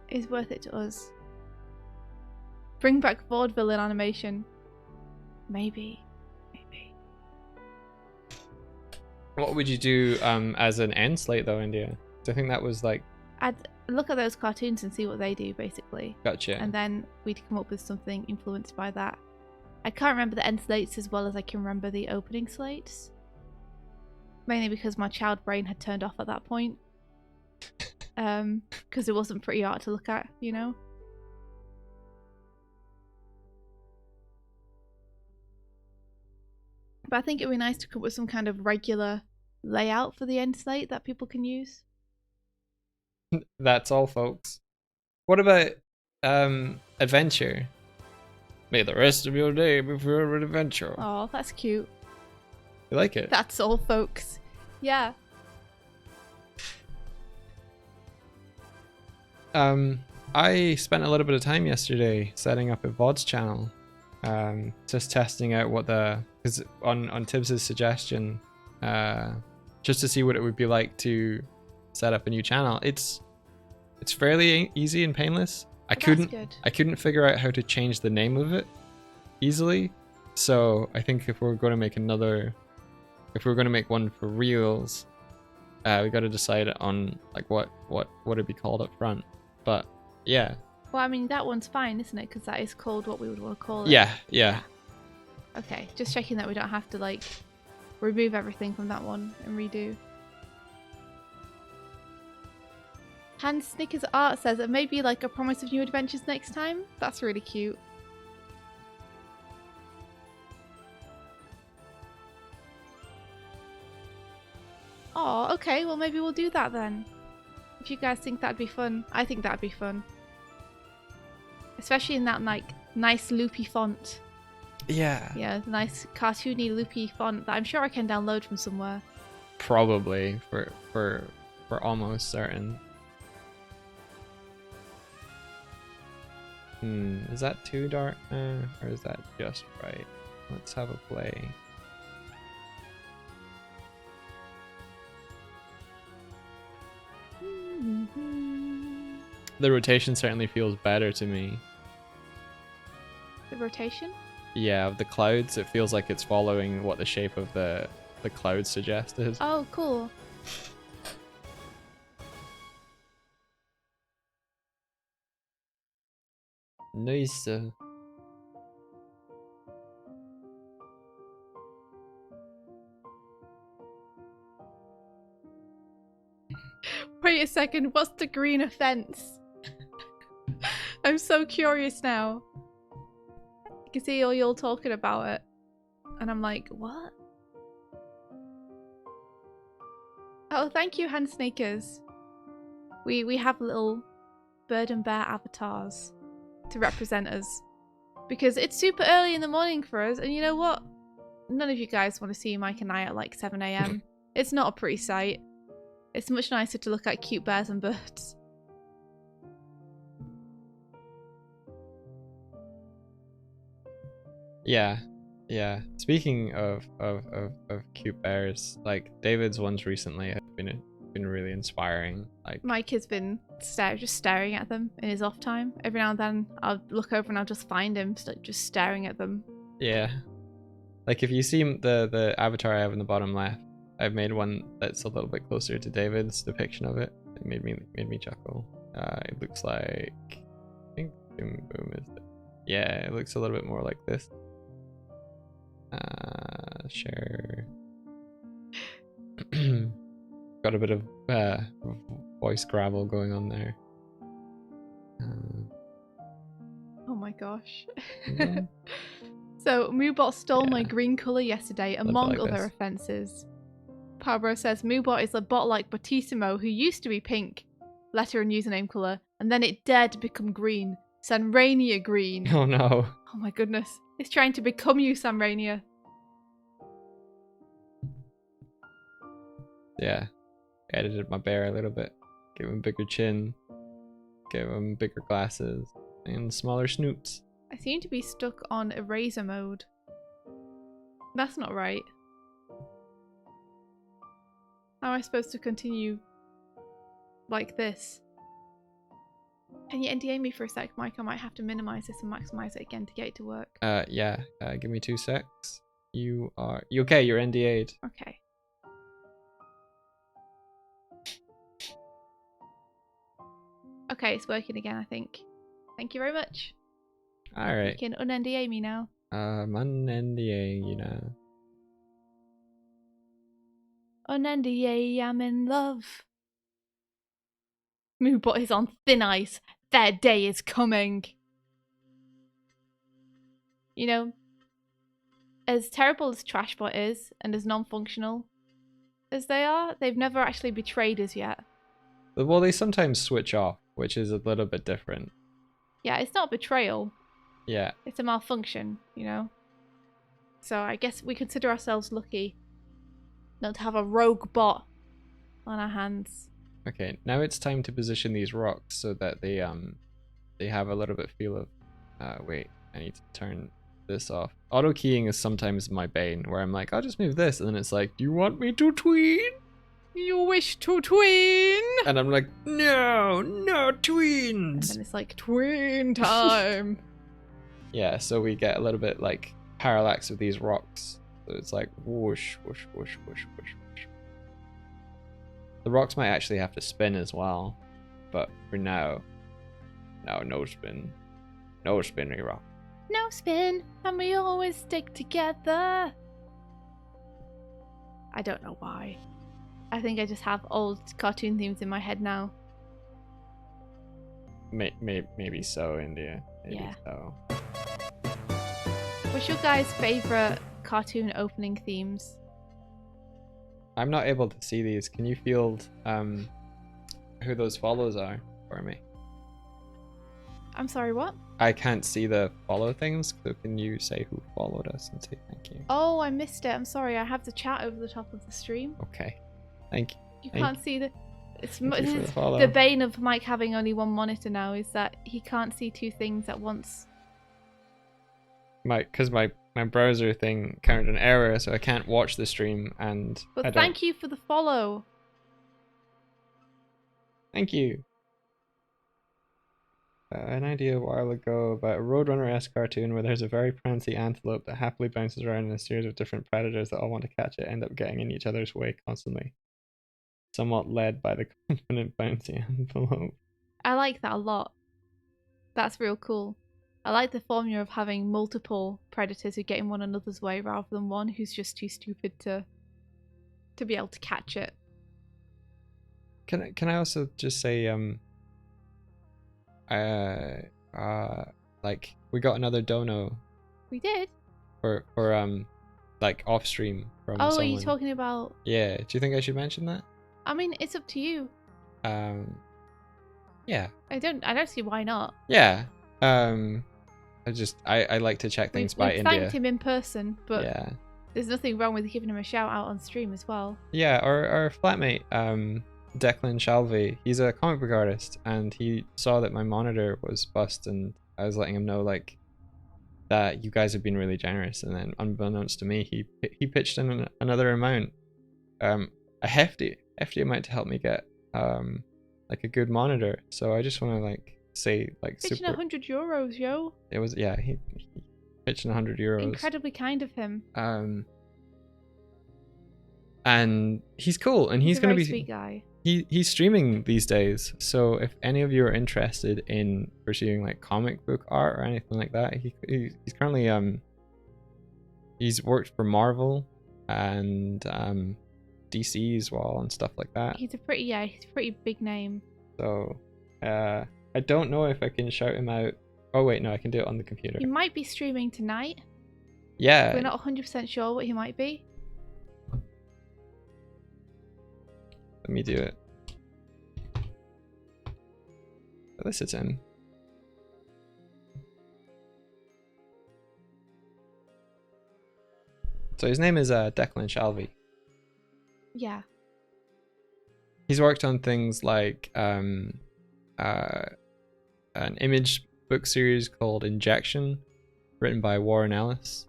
Is worth it to us. Bring back vaudeville in animation. Maybe. What would you do as an end slate though, India? So I think that was like. I'd look at those cartoons and see what they do, basically. Gotcha. And then we'd come up with something influenced by that. I can't remember the end slates as well as I can remember the opening slates. Mainly because my child brain had turned off at that point. Because it wasn't pretty art to look at, you know? But I think it'd be nice to come up with some kind of regular layout for the end slate that people can use. That's all, folks. What about adventure? May the rest of your day be filled with adventure. Oh, that's cute. You like it? That's all, folks. Yeah. I spent a little bit of time yesterday setting up a VODs channel. Just testing out what because on Tibbs's suggestion, just to see what it would be like to set up a new channel. It's fairly easy and painless. I couldn't figure out how to change the name of it easily. So I think if we're going to make one for reels, we got to decide on like what it'd be called up front. But yeah. Well, I mean, that one's fine, isn't it? Because that is called what we would want to call it. Yeah. Okay, just checking that we don't have to, like, remove everything from that one and redo. Hans Snickers Art says it may be like a promise of new adventures next time. That's really cute. Oh, okay, well maybe we'll do that then. If you guys think that'd be fun. I think that'd be fun. Especially in that, like, nice loopy font. Yeah. Yeah, nice cartoony loopy font that I'm sure I can download from somewhere. Probably, for almost certain. Is that too dark now, or is that just right? Let's have a play. The rotation certainly feels better to me. The rotation? Yeah, of the clouds, it feels like it's following what the shape of the clouds suggested. Oh, cool. Nice. Wait a second, what's the green offense? I'm so curious now. I can see all y'all talking about it. And I'm like, what? Oh, thank you, hand snakers. We have little bird and bear avatars to represent us. Because it's super early in the morning for us, and you know what? None of you guys want to see Mike and I at like 7 AM. It's not a pretty sight. It's much nicer to look at cute bears and birds. Yeah, yeah. Speaking of cute bears, like David's ones recently have been really inspiring. Like Mike has been just staring at them in his off time. Every now and then I'll look over and I'll just find him just staring at them. yeah, like if you see the avatar I have in the bottom left, I've made one that's a little bit closer to David's depiction of it. It made me chuckle. It looks like, I think Toon Boom is it. Yeah, it looks a little bit more like this. Share. Got a bit of voice gravel going on there. Oh my gosh. Yeah. So Moobot stole my green colour yesterday, among like other this. offences. Pabro says Moobot is a bot like Batissimo who used to be pink, letter and username colour, and then it dared to become green. Sanrania green. Oh no. Oh my goodness. It's trying to become you, Sanrania. Yeah. Edited my bear a little bit. Gave him a bigger chin. Gave him bigger glasses. And smaller snoops. I seem to be stuck on eraser mode. That's not right. How am I supposed to continue like this? Can you NDA me for a sec, Mike? I might have to minimize this and maximize it again to get it to work. Yeah. Give me 2 secs. You okay? You're NDA'd. Okay. Okay, it's working again, I think. Thank you very much. Alright. You can un-NDA me now. I'm un-NDAing you know. Un-NDA, I'm in love. Moobot is on thin ice. Their day is coming. You know, as terrible as Trashbot is, and as non-functional as they are, they've never actually betrayed us yet. Well, they sometimes switch off, which is a little bit different. Yeah, it's not betrayal. Yeah. It's a malfunction, you know? So I guess we consider ourselves lucky not to have a rogue bot on our hands. Okay, now it's time to position these rocks so that they have a little bit feel of wait, I need to turn this off. Auto keying is sometimes my bane, where I'm like, I'll just move this, and then it's like, do you want me to tween? You wish to tween? And I'm like, no tweens. And then it's like, tween time. Yeah, so we get a little bit like parallax with these rocks. So it's like whoosh, whoosh, whoosh, whoosh, whoosh, whoosh. The rocks might actually have to spin as well, but for now, no spin. No spinny rock. No spin, and we always stick together. I don't know why. I think I just have old cartoon themes in my head now. Maybe so, India. Maybe Yeah. so. What's your guys' favourite cartoon opening themes? I'm not able to see these. Can you field who those follows are for me? I'm sorry, what? I can't see the follow things, so can you say who followed us and say thank you? Oh, I missed it. I'm sorry. I have the chat over the top of the stream. Okay. Thank you. You can't see the... It's Thank you for the follow. the bane of Mike having only one monitor now is that he can't see two things at once. Because my browser thing encountered an error, so I can't watch the stream, and But thank you for the follow. Thank you. An idea a while ago about a Roadrunner-esque cartoon where there's a very prancy antelope that happily bounces around in a series of different predators that all want to catch it, end up getting in each other's way constantly. Somewhat led by the confident bouncy antelope. I like that a lot. That's real cool. I like the formula of having multiple predators who get in one another's way rather than one who's just too stupid to be able to catch it. Can I also just say like we got another dono We did? for like off stream from Oh, someone. are you talking about... Yeah, do you think I should mention that? I mean, it's up to you. Yeah. I don't see why not. Yeah. I like to check things by we've India. thanked him in person, but Yeah. there's nothing wrong with giving him a shout out on stream as well. Yeah, our flatmate, Declan Shalvey, he's a comic book artist, and he saw that my monitor was bust, and I was letting him know, like, that you guys have been really generous, and then unbeknownst to me, he pitched in another amount, a hefty amount to help me get like a good monitor. So I just want to like say like Pitching super. €100, yo. It was, yeah, he pitched in €100. Incredibly kind of him. And he's cool, and he's a gonna very be sweet guy. He's streaming these days, so if any of you are interested in pursuing like comic book art or anything like that, he's currently he's worked for Marvel and DC as well and stuff like that. He's a pretty big name. So I don't know if I can shout him out. Oh wait, no, I can do it on the computer. He might be streaming tonight. Yeah. We're not 100% sure what he might be. Let me do it. This is him. So his name is Declan Shalvey. Yeah. He's worked on things like an Image book series called Injection, written by Warren Ellis,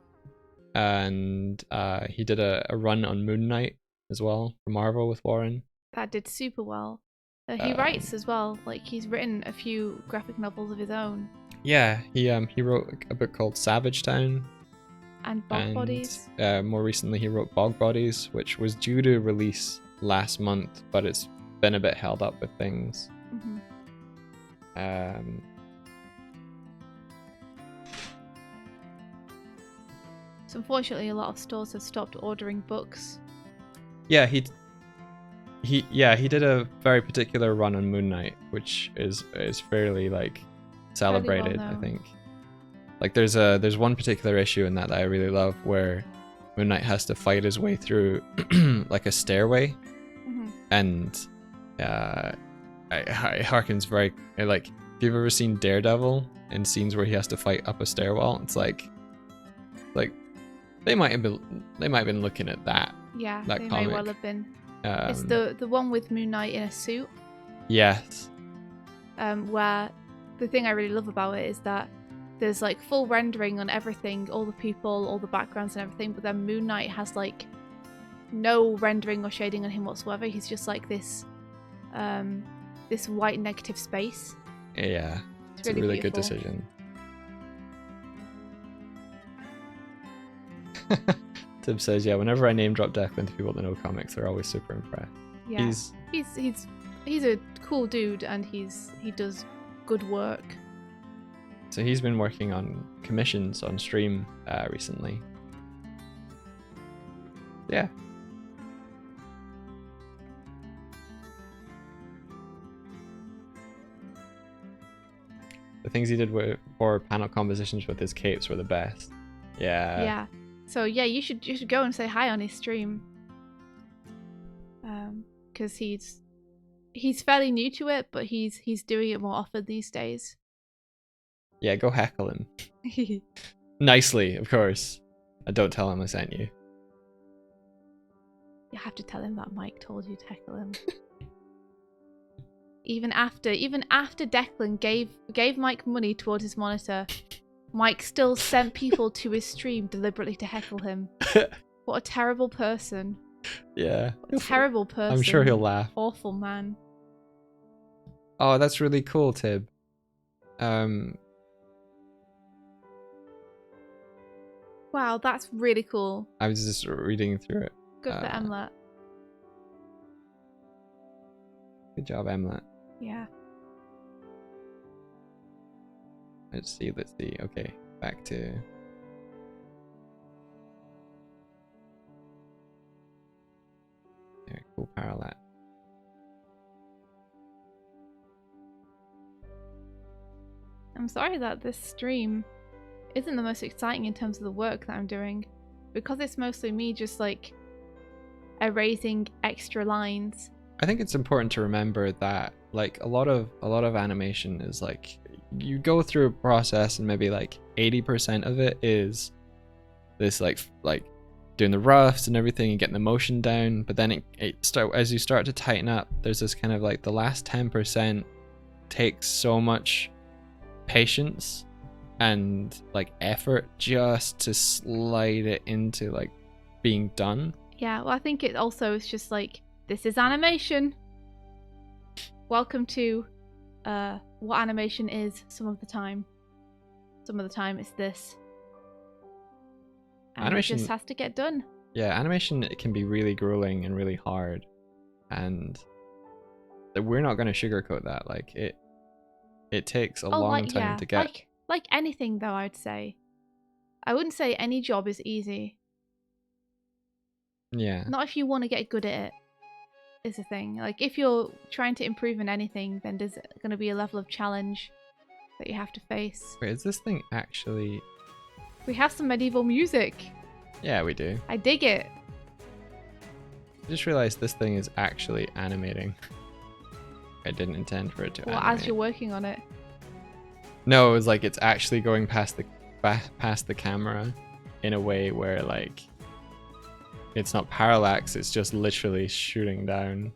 and he did a run on Moon Knight as well for Marvel with Warren. That did super well. He writes as well. Like, he's written a few graphic novels of his own. Yeah, he wrote a book called Savage Town. And Bog Bodies. More recently, he wrote Bog Bodies, which was due to release last month, but it's been a bit held up with things. Mm-hmm. So unfortunately, a lot of stores have stopped ordering books. Yeah, he did a very particular run on Moon Knight, which is fairly like celebrated, well I think. Like there's one particular issue in that I really love, where Moon Knight has to fight his way through like a stairway, and it harkens very like, if you've ever seen Daredevil in scenes where he has to fight up a stairwell, it's like they might have been looking at that. Yeah, that they comic. may well have been. It's the one with Moon Knight in a suit. Yes. Where the thing I really love about it is that there's like full rendering on everything, all the people, all the backgrounds and everything, but then Moon Knight has like no rendering or shading on him whatsoever. He's just like this this white negative space. Yeah, it's really a really beautiful. good decision. Tib says, yeah, whenever I name drop Declan to people that know comics, they're always super impressed. Yeah, he's a cool dude, and he does good work. So he's been working on commissions on stream recently. Yeah. The things he did for panel compositions with his capes were the best. Yeah. Yeah. So yeah, you should go and say hi on his stream. Because he's fairly new to it, but he's doing it more often these days. Yeah, go heckle him. Nicely, of course. And don't tell him I sent you. You have to tell him that Mike told you to heckle him. Even after Declan gave Mike money towards his monitor, Mike still sent people to his stream deliberately to heckle him. What a terrible person. Yeah. What a terrible person. I'm sure he'll laugh. Awful man. Oh, that's really cool, Tib. Wow, that's really cool. I was just reading through it. Good for Emlet. Good job, Emlet. Yeah. Let's see. Okay, back to... There, cool parallel. I'm sorry that this stream isn't the most exciting in terms of the work that I'm doing, because it's mostly me just like erasing extra lines. I think it's important to remember that like a lot of animation is like, you go through a process and maybe like 80% of it is this like doing the roughs and everything and getting the motion down, but then as you start to tighten up, there's this kind of like the last 10% takes so much patience and like effort just to slide it into like being done. Yeah, well, I think it also is just like, this is animation. Welcome to what animation is some of the time. Some of the time it's this. And Animation it just has to get done. Yeah, animation, it can be really grueling and really hard, and we're not going to sugarcoat that. Like it takes a long time to get. Like anything though, I'd say. I wouldn't say any job is easy. Yeah. Not if you want to get good at it, is the thing. Like if you're trying to improve in anything, then there's going to be a level of challenge that you have to face. Wait, is this thing actually... We have some medieval music. Yeah, we do. I dig it. I just realized this thing is actually animating. I didn't intend for it to animate. As you're working on it. No, it was like it's actually going past the camera in a way where like it's not parallax, it's just literally shooting down.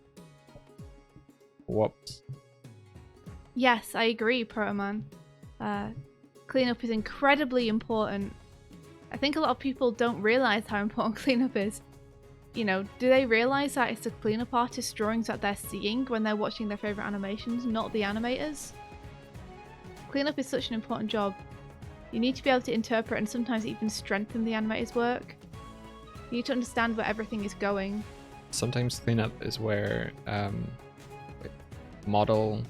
Whoops. Yes, I agree, Protoman. Cleanup is incredibly important. I think a lot of people don't realize how important cleanup is. You know, do they realize that it's the cleanup artist's drawings that they're seeing when they're watching their favorite animations, not the animators? Cleanup is such an important job. You need to be able to interpret and sometimes even strengthen the animator's work. You need to understand where everything is going. Sometimes cleanup is where like model,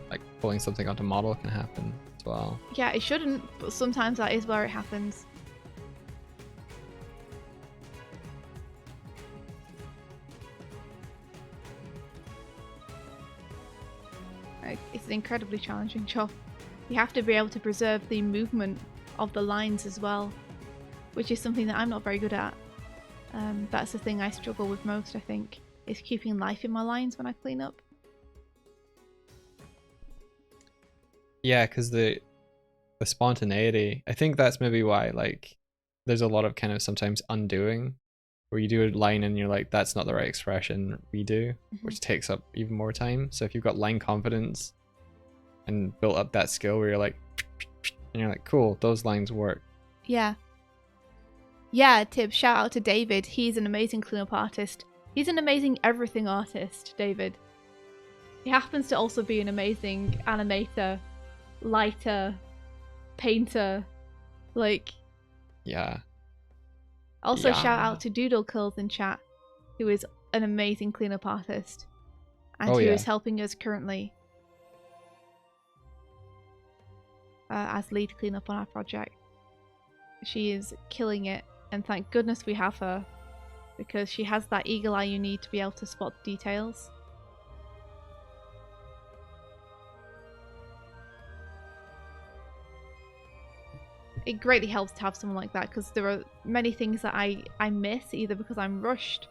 like pulling something onto model can happen as well. Yeah, it shouldn't, but sometimes that is where it happens. It's an incredibly challenging job. You have to be able to preserve the movement of the lines as well, which is something that I'm not very good at. That's the thing I struggle with most, I think, is keeping life in my lines when I clean up. Yeah, because the spontaneity, I think that's maybe why like there's a lot of kind of sometimes undoing where you do a line and you're like, that's not the right expression, redo, which takes up even more time. So if you've got line confidence and built up that skill where you're like, and you're like, cool, those lines work. Yeah. Yeah, Tib, shout out to David. He's an amazing cleanup artist. He's an amazing everything artist, David. He happens to also be an amazing animator, lighter, painter, like... Yeah. Also shout out to Doodle Curls in chat, who is an amazing cleanup artist, and who is helping us currently as lead cleanup on our project. She is killing it, and thank goodness we have her, because she has that eagle eye you need to be able to spot the details. It greatly helps to have someone like that, because there are many things that I miss, either because I'm rushed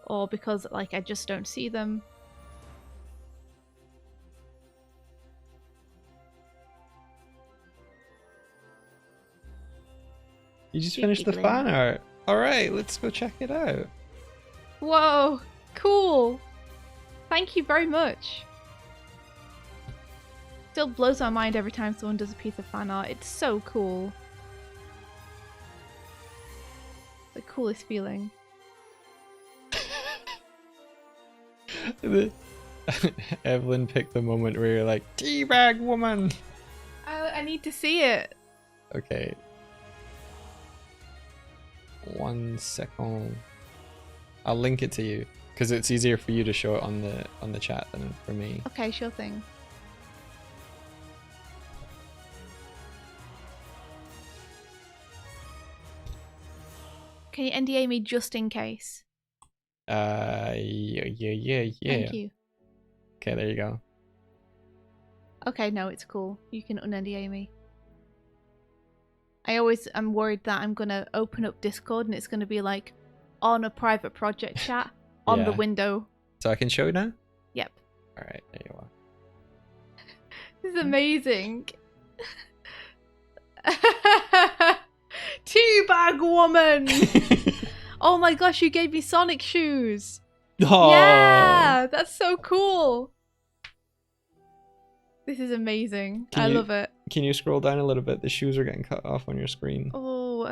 or because like I just don't see them. You just finished the fan art. Alright, let's go check it out. Whoa, cool. Thank you very much. Still blows my mind every time someone does a piece of fan art. It's so cool. The coolest feeling. Evelyn picked the moment where you're like, teabag woman! I need to see it. Okay. 1 second. I'll link it to you because it's easier for you to show it on the chat than for me. Okay, sure thing. Can you NDA me just in case? Yeah. Thank you. Okay, there you go. Okay, no, it's cool. You can un-NDA me. I always am worried that I'm going to open up Discord and it's going to be like on a private project chat on the window. So I can show you now? Yep. Alright, there you are. This is amazing. Teabag woman! Oh my gosh, you gave me Sonic shoes. Oh. Yeah, that's so cool. This is amazing. I love it. Can you scroll down a little bit? The shoes are getting cut off on your screen. Oh,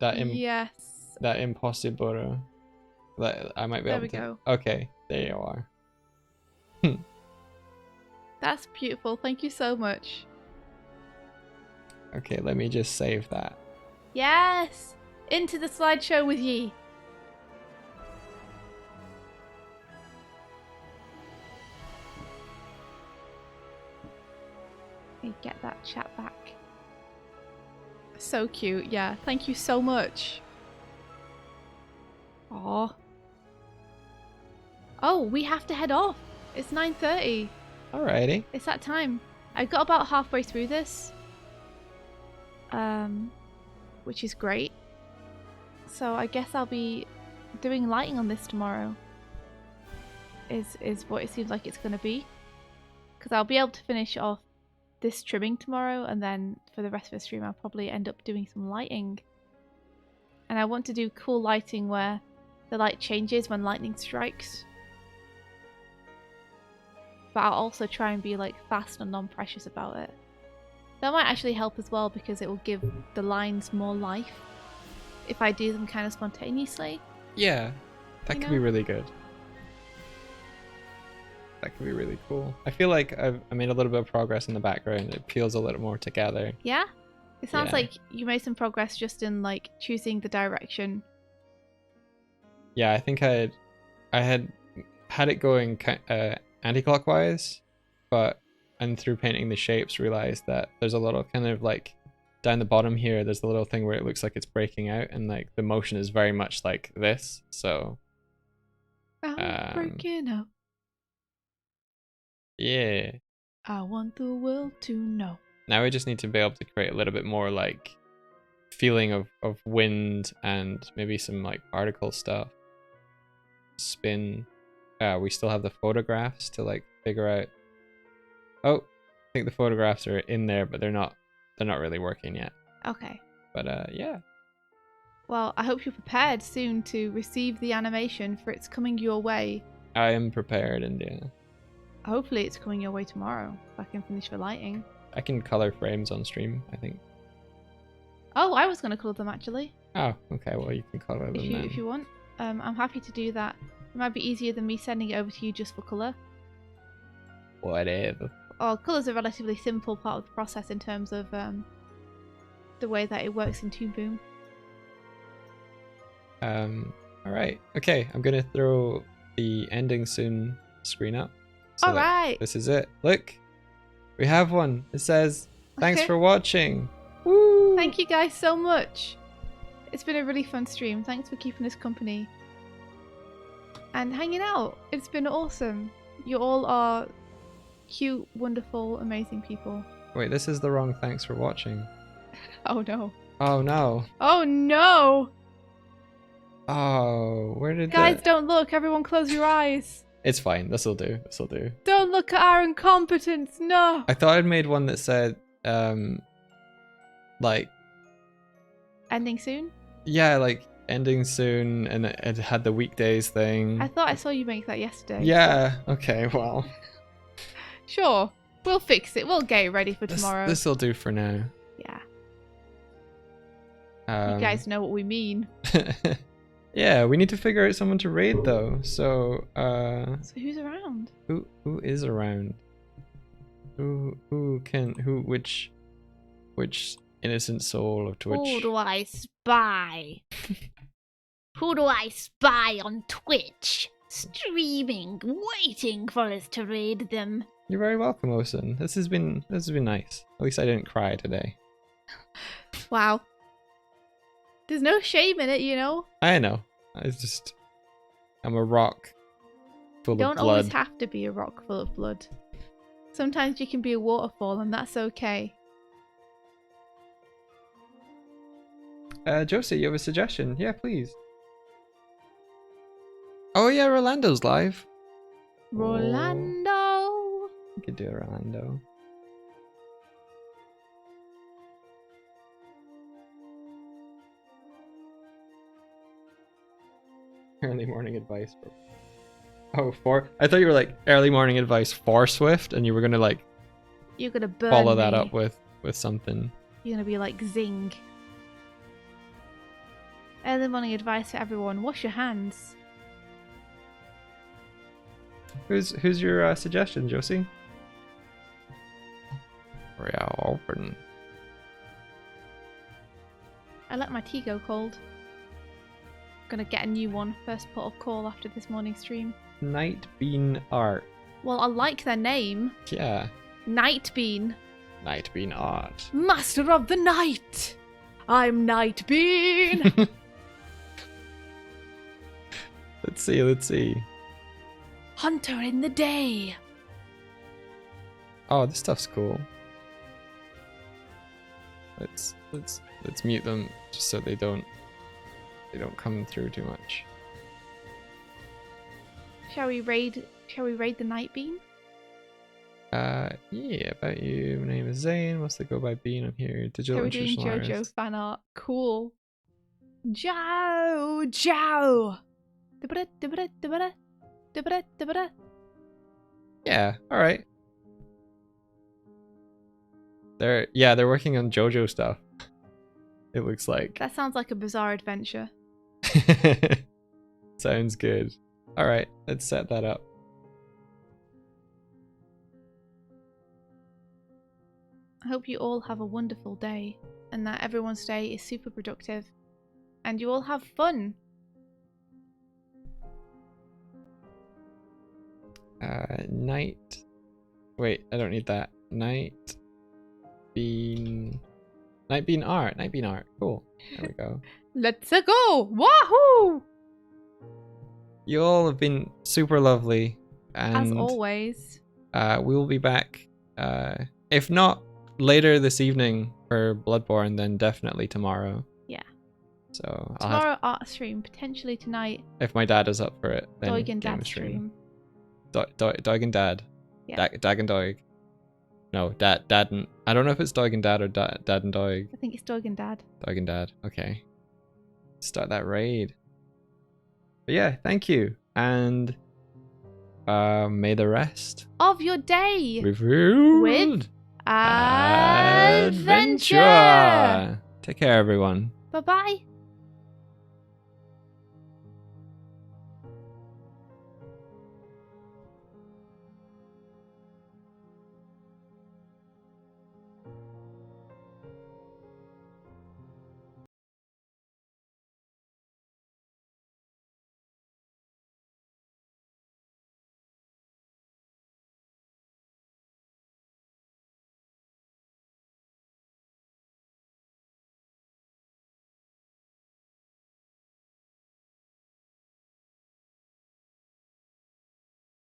yes. That impossible. That I might be able to. There we go. Okay, there you are. That's beautiful. Thank you so much. Okay, let me just save that. Yes! Into the slideshow with ye. Let me get that chat back. So cute, yeah. Thank you so much. Aww. Oh, we have to head off. It's 9:30. Alrighty. It's that time. I got about halfway through this. Which is great. So I guess I'll be doing lighting on this tomorrow. Is what it seems like it's going to be. Because I'll be able to finish off this trimming tomorrow, and then for the rest of the stream I'll probably end up doing some lighting. And I want to do cool lighting where the light changes when lightning strikes. But I'll also try and be like fast and non-precious about it. That might actually help as well, because it will give the lines more life if I do them kind of spontaneously. Yeah, that could be really good. That could be really cool. I feel like I made a little bit of progress in the background. It feels a little more together. Yeah? It sounds like you made some progress just in like choosing the direction. Yeah, I think I had it going anti-clockwise, and through painting the shapes realized that there's a little kind of like down the bottom here, there's a little thing where it looks like it's breaking out, and like the motion is very much like this. So breaking out. Yeah. I want the world to know. Now we just need to be able to create a little bit more like feeling of wind and maybe some like particle stuff. Spin. We still have the photographs to like figure out. Oh, I think the photographs are in there, but they're not really working yet. Okay. But yeah. Well, I hope you're prepared soon to receive the animation, for it's coming your way. I am prepared, India. Hopefully it's coming your way tomorrow, if I can finish the lighting. I can color frames on stream, I think. Oh, I was going to colour them actually. Oh, okay. Well, you can color them then. If you want. I'm happy to do that. It might be easier than me sending it over to you just for colour. Whatever. Oh, colour's a relatively simple part of the process in terms of the way that it works in Toon Boom. Alright. Okay, I'm going to throw the ending soon screen up. So Alright. This is it. Look, we have one. It says, thanks for watching. Woo! Thank you guys so much. It's been a really fun stream. Thanks for keeping us company and hanging out. It's been awesome. You all are cute, wonderful, amazing people. Wait, this is the wrong thanks for watching. Oh no. Oh no. Oh no! Oh, where did Guys, don't look. Everyone close your eyes. It's fine. This'll do. This'll do. Don't look at our incompetence. No. I thought I'd made one that said, like... Ending soon? Yeah, like, ending soon, and it had the weekdays thing. I thought I saw you make that yesterday. Yeah, okay, well. Sure. We'll fix it. We'll get it ready for tomorrow. This'll do for now. Yeah. You guys know what we mean. Yeah, we need to figure out someone to raid though. So So who's around? Who is around? Which innocent soul of Twitch? Who do I spy? Who do I spy on Twitch? Streaming, waiting for us to raid them. You're very welcome, Osen. This has been nice. At least I didn't cry today. Wow. There's no shame in it, you know? I know. I'm a rock full of blood. You don't always have to be a rock full of blood. Sometimes you can be a waterfall, and that's okay. Josie, you have a suggestion? Yeah, please. Oh yeah, Rolando's live. Rolando. Oh, we could do a Rolando. Early morning advice for... I thought you were like early morning advice for Swift, and you were gonna like You're gonna burn follow that me. up with something. You're gonna be like zing. Early morning advice for everyone: wash your hands. Who's your suggestion, Josie? Real open. I let my tea go cold. Gonna get a new one. First port of call after this morning stream. Night Bean Art. Well, I like their name. Yeah. Night Bean. Night Bean Art. Master of the night. I'm Night Bean. Let's see. Hunter in the day. Oh, this stuff's cool. Let's mute them just so they don't come through too much. Shall we raid the Night Bean? Yeah, about you. My name is Zane. What's the go by Bean? I'm here. Digital So we're doing institutional JoJo artist. fan art. Cool. Joe. Yeah, alright. They're working on JoJo stuff. It looks like. That sounds like a bizarre adventure. Sounds good. Alright, let's set that up. I hope you all have a wonderful day and that everyone's day is super productive and you all have fun. Night. Wait, I don't need that. Night Bean Art. Night Bean Art. Cool. There we go. Let's go! Wahoo! You all have been super lovely. And As always. we will be back. If not later this evening for Bloodborne, then definitely tomorrow. Yeah. So Tomorrow art stream, potentially tonight. if my dad is up for it, then Doig and game Dad stream. Doig and Dad. Yeah. Dag and Doig. No, Dad and I don't know if it's Doig and Dad or Dad and Doig. I think it's Doig and Dad. Doig and Dad. Okay. Start that raid. But yeah, thank you. And may the rest Of your day revealed with adventure. Take care, everyone. Bye bye.